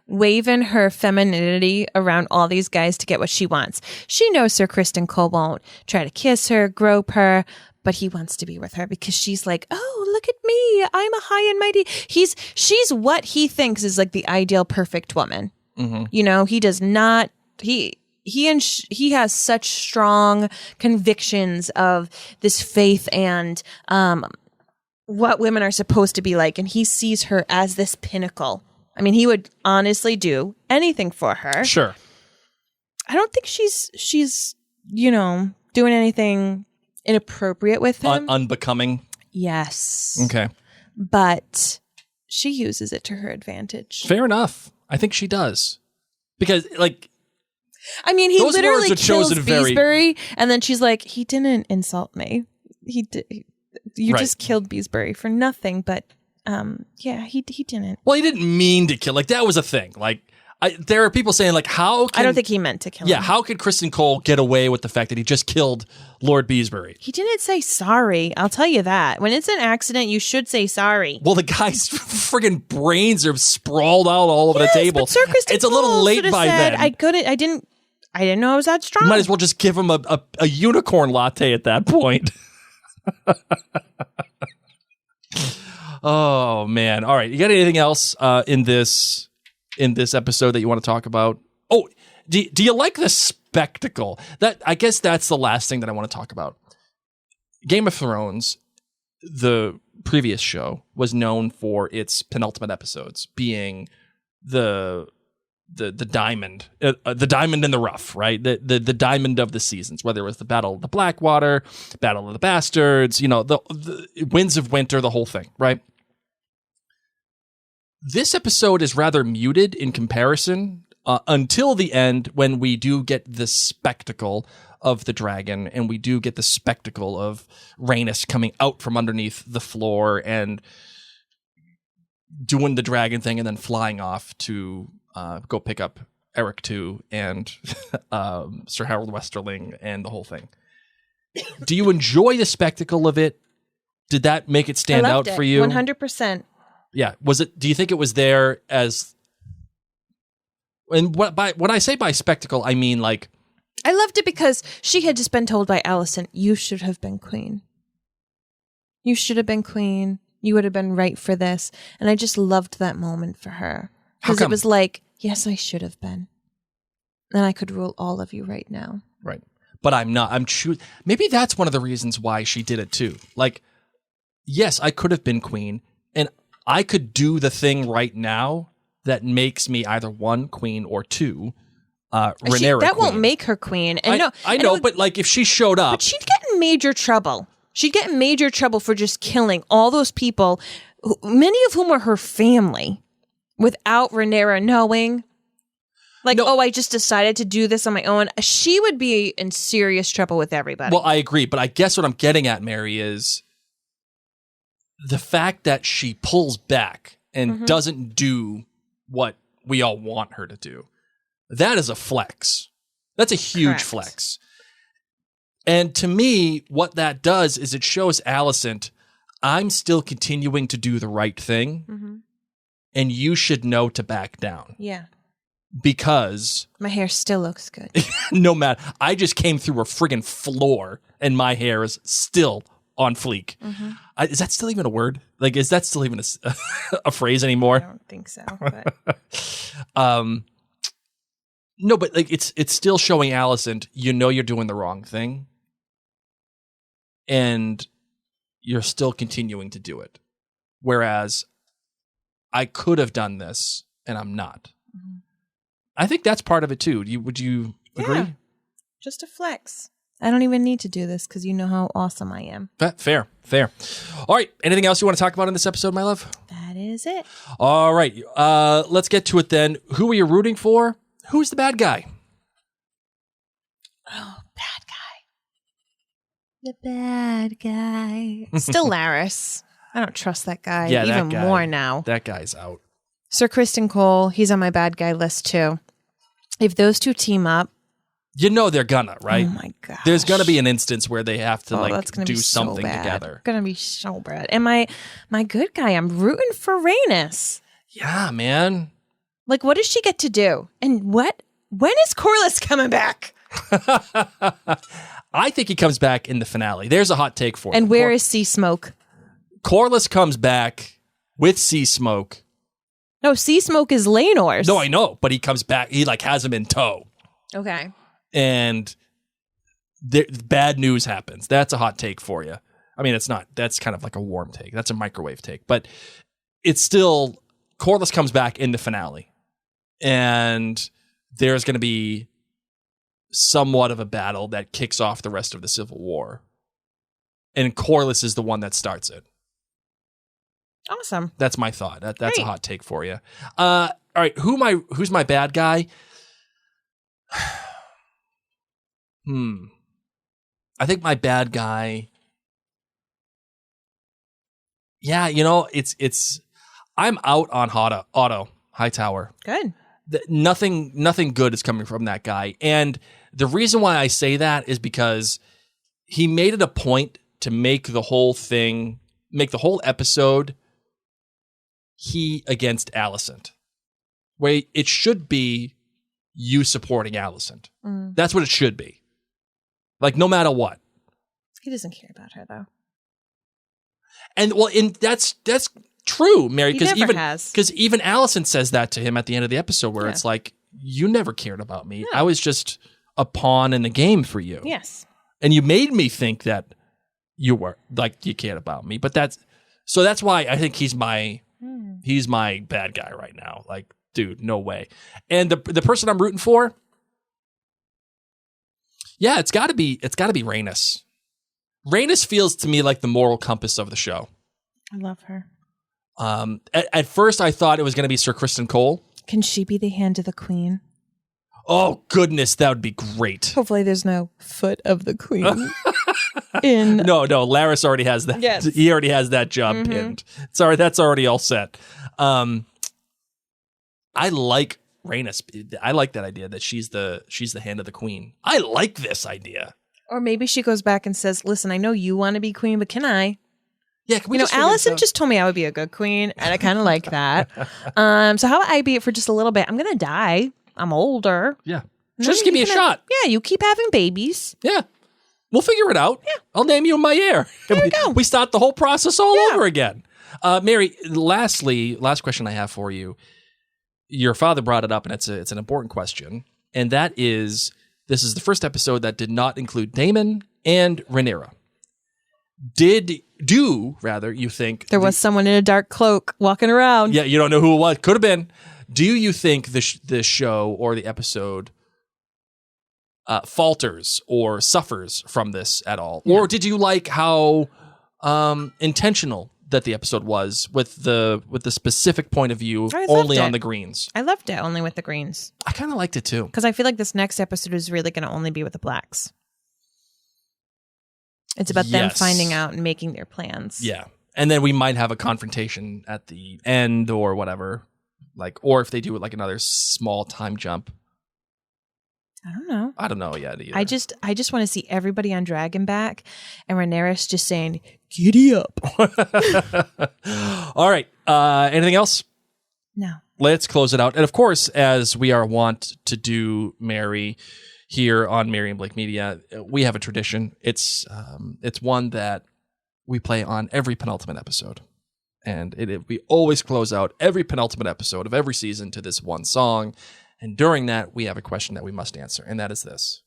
waving her femininity around all these guys to get what she wants. She knows Sir Criston Cole won't try to kiss her, grope her, but he wants to be with her because she's like, oh, look at me. I'm a high and mighty. She's what he thinks is the ideal perfect woman. Mm-hmm. He does not, he has such strong convictions of this faith and what women are supposed to be like, and he sees her as this pinnacle. I mean, he would honestly do anything for her. Sure. I don't think she's doing anything inappropriate with him. Unbecoming. Yes. Okay. But she uses it to her advantage. Fair enough. I think she does. Because I mean, he literally kills very... Beesbury, and then she's like, he didn't insult me. He did. You Right. just killed Beesbury for nothing, but yeah, he didn't. Well, he didn't mean to kill. That was a thing. There are people saying how can... I don't think he meant to kill him. Yeah, how could Criston Cole get away with the fact that he just killed Lord Beesbury? He didn't say sorry. I'll tell you that. When it's an accident, you should say sorry. Well, the guy's friggin' brains are sprawled out all over the table. But Sir Criston it's a little Cole late by said, then. I didn't know I was that strong. You might as well just give him a unicorn latte at that point. Oh man! All right, you got anything else in this episode that you want to talk about? Oh, do you like the spectacle? I guess that's the last thing that I want to talk about. Game of Thrones, the previous show, was known for its penultimate episodes being the diamond, the diamond in the rough, right? The diamond of the seasons, whether it was the Battle of the Blackwater, Battle of the Bastards, the Winds of Winter, the whole thing, right? This episode is rather muted in comparison until the end, when we do get the spectacle of the dragon, and we do get the spectacle of Rhaenys coming out from underneath the floor and doing the dragon thing and then flying off to go pick up Erryk 2 and Ser Harrold Westerling and the whole thing. Do you enjoy the spectacle of it? Did that make it stand out for you? 100%. Yeah. Was it? Do you think it was there as? And when I say by spectacle, I mean like. I loved it because she had just been told by Alicent, "You should have been queen. You should have been queen. You would have been right for this." And I just loved that moment for her because it was like, yes, I should have been, and I could rule all of you right now. Right. But I'm not. Maybe that's one of the reasons why she did it too. Like, yes, I could have been queen, and I could do the thing right now that makes me either one, queen, or two, Rhaenyra. That queen. won't make her queen. And I know, but like if she showed up, but she'd get in major trouble. She'd get in major trouble for just killing all those people, many of whom were her family, without Rhaenyra knowing. Like, I just decided to do this on my own. She would be in serious trouble with everybody. Well, I agree, but I guess what I'm getting at, Mary, is the fact that she pulls back and doesn't do what we all want her to do. That is a flex. That's a huge flex. And to me, what that does is it shows Alicent, I'm still continuing to do the right thing, and you should know to back down. Yeah. Because my hair still looks good. No matter, I just came through a friggin' floor and my hair is still on fleek. Is that still even a word? Like, is that still even a phrase anymore? I don't think so. But. No, but like it's still showing Alicent, you know you're doing the wrong thing, and you're still continuing to do it. Whereas I could have done this, and I'm not. I think that's part of it too. Would you agree? Yeah. Just a flex. I don't even need to do this because you know how awesome I am. Fair. All right. Anything else you want to talk about in this episode, my love? That is it. All right. Let's get to it then. Who are you rooting for? Who's the bad guy? Oh, bad guy. The bad guy. Still Larys. I don't trust that guy even more now. That guy's out. Sir Criston Cole, he's on my bad guy list too. If those two team up. You know they're gonna, right? Oh my gosh. There's gonna be an instance where they have to that's gonna do be something so bad. together. It's gonna be so bad. And my good guy, I'm rooting for Rhaenys. Yeah, man. Like, what does she get to do? And when is Corlys coming back? I think he comes back in the finale. There's a hot take for you. And where is Sea Smoke? Corlys comes back with Sea Smoke. No, Sea Smoke is Laenor's. No, I know, but he comes back. He has him in tow. Okay. And bad news happens. That's a hot take for you. I mean, it's not. That's kind of like a warm take. That's a microwave take. But it's still, Corlys comes back in the finale. And there's going to be somewhat of a battle that kicks off the rest of the Civil War. And Corlys is the one that starts it. Awesome. That's my thought. That's a hot take for you. All right, who's my bad guy? I think my bad guy. Yeah, it's. I'm out on Otto Hightower. Good. Nothing good is coming from that guy, and the reason why I say that is because he made it a point to make the whole episode he against Alicent, where it should be you supporting Alicent. That's what it should be. Like, no matter what. He doesn't care about her, though. And that's true, Mary, because even Alicent says that to him at the end of the episode, where it's like, you never cared about me. No. I was just a pawn in the game for you. Yes. And you made me think that you were like, you cared about me. But that's why I think he's my bad guy right now. Like, dude, no way. And the person I'm rooting for, yeah, it's got to be Rhaenys. Rhaenys feels to me like the moral compass of the show. I love her. At first, I thought it was going to be Sir Criston Cole. Can she be the hand of the queen? Oh, goodness, that would be great. Hopefully there's no foot of the queen. No, Larys already has that. Yes. He already has that job pinned. Sorry, that's already all set. I like Rhaenys. I like that idea that she's the hand of the queen. I like this idea. Or maybe she goes back and says, listen, I know you want to be queen, but can I? Yeah, can we Alicent just told me I would be a good queen, and I kind of like that. So how about I be it for just a little bit? I'm going to die. I'm older. Yeah. Just give me a shot. Yeah, you keep having babies. Yeah. We'll figure it out. Yeah. I'll name you in my heir. There we go. We start the whole process all over again. Mary, last question I have for you. Your father brought it up, and it's an important question, and that is, this is the first episode that did not include Daemon and Rhaenyra. You think there was someone in a dark cloak walking around? Yeah, you don't know who it was. Could have been. Do you think the show or the episode falters or suffers from this at all? Yeah. Or did you like how intentional that the episode was with the specific point of view only on the greens? I loved it only with the greens. I kind of liked it too. Because I feel like this next episode is really going to only be with the blacks. It's about them finding out and making their plans. Yeah. And then we might have a confrontation at the end or whatever. Or if they do it like another small time jump. I don't know yet either. I just want to see everybody on Dragonback and Rhaenyra's just saying, giddy up. All right. Anything else? No. Let's close it out. And of course, as we are wont to do, Mary, here on Mary and Blake Media, we have a tradition. It's one that we play on every penultimate episode. And we always close out every penultimate episode of every season to this one song. And during that, we have a question that we must answer, and that is this.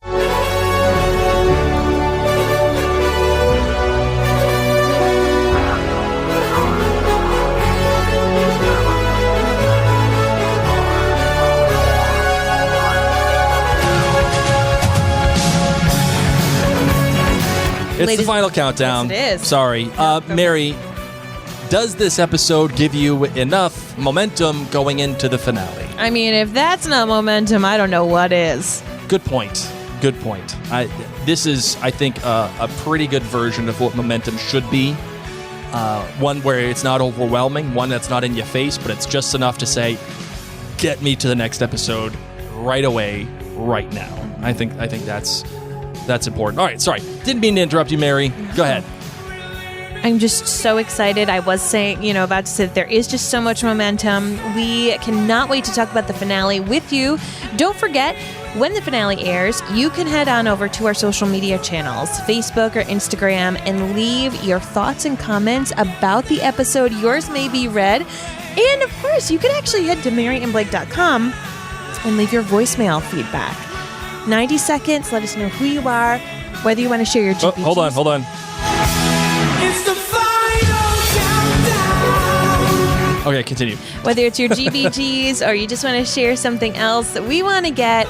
It's the final countdown. Yes, it is. Sorry. Mary, does this episode give you enough momentum going into the finale? I mean, if that's not momentum, I don't know what is. Good point. This is, I think, a pretty good version of what momentum should be. One where it's not overwhelming, one that's not in your face, but it's just enough to say, get me to the next episode right away, right now. I think that's important. All right, sorry. Didn't mean to interrupt you, Mary. Go ahead. I'm just so excited. I was saying, about to say that there is just so much momentum. We cannot wait to talk about the finale with you. Don't forget, when the finale airs, you can head on over to our social media channels, Facebook or Instagram, and leave your thoughts and comments about the episode. Yours may be read. And of course, you can actually head to maryandblake.com and leave your voicemail feedback. 90 seconds, let us know who you are, whether you want to share your GPGs. Hold on. It's the final countdown. Okay, continue. Whether it's your GBGs or you just want to share something else that I want to get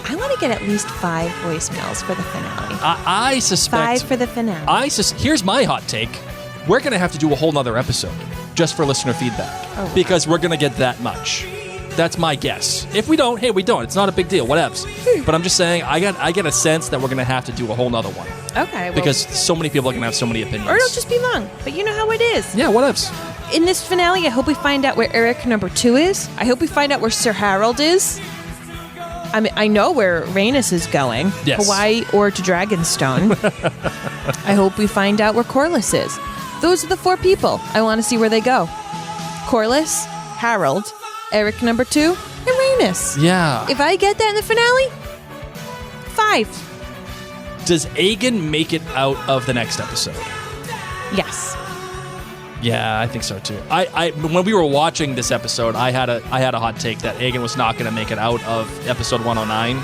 at least 5 voicemails for the finale. I suspect 5 for the finale. Here's my hot take. We're going to have to do a whole nother episode just for listener feedback because we're going to get that much. That's my guess. If we don't, hey, we don't. It's not a big deal. Whatevs. But I'm just saying, I get a sense that we're going to have to do a whole nother one. Okay. Because so many people are going to have so many opinions. Or it'll just be long. But you know how it is. Yeah, whatevs. In this finale, I hope we find out where Erryk number 2 is. I hope we find out where Ser Harrold is. I mean, I know where Rhaenys is going. Yes. Hawaii or to Dragonstone. I hope we find out where Corlys is. Those are the 4 people. I want to see where they go. Corlys, Harrold, Erryk number 2, and Rhaenys. Yeah. If I get that in the finale, 5. Does Aegon make it out of the next episode? Yes. Yeah, I think so too. I when we were watching this episode, I had a hot take that Aegon was not going to make it out of episode 109.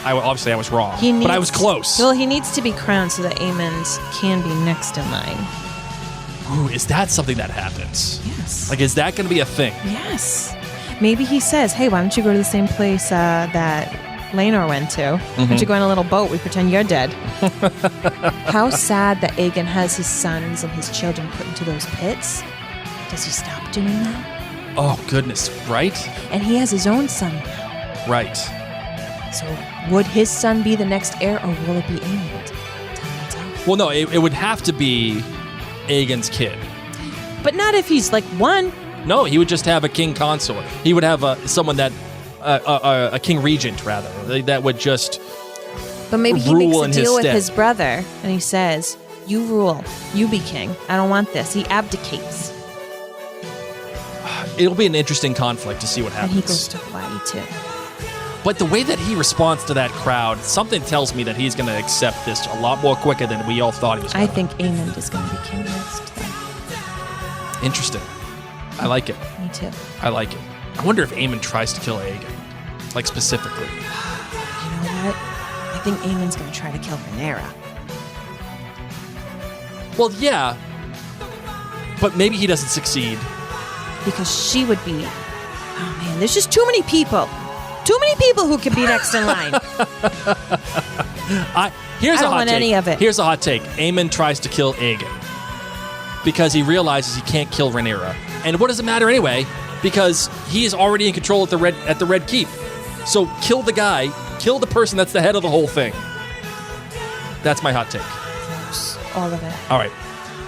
I was wrong, but I was close. Well, he needs to be crowned so that Aemond can be next in line. Ooh, is that something that happens? Yes. Like, is that going to be a thing? Yes. Maybe he says, hey, why don't you go to the same place that Laenor went to? Why don't you go on a little boat? We pretend you're dead. How sad that Aegon has his sons and his children put into those pits. Does he stop doing that? Oh, goodness, right? And he has his own son now. Right. So would his son be the next heir, or will it be Aemond? Well, no, it would have to be Aegon's kid. But not if he's like one. No, he would just have a king consort. He would have someone that a king regent, rather, that would just But maybe he makes rule a in deal his with stead. his brother, and he says, "You rule. You be king. I don't want this." He abdicates, It'll be an interesting conflict to see what and happens. he goes to Hawaii too. But the way that he responds to that crowd, something tells me that he's going to accept this a lot more quicker than we all thought he was going I to. think Aemond is going to be king next. Though. Interesting. I like it. Me too. I like it. I wonder if Aemond tries to kill Aegon, like specifically. You know what? I think Aemond's going to try to kill Rhaenyra. Well, yeah, but maybe he doesn't succeed. Because she would be... Oh, man, there's just too many people. Too many people who could be next in line. Here's I a don't hot want take. any of it. Here's a hot take. Aemond tries to kill Aegon because he realizes he can't kill Rhaenyra. And what does it matter anyway? Because he is already in control at the Red Keep. So kill the guy, kill the person that's the head of the whole thing. That's my hot take. All of it. All right.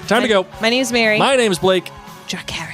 Time to go. My name is Mary. My name is Blake. Jack Harrow.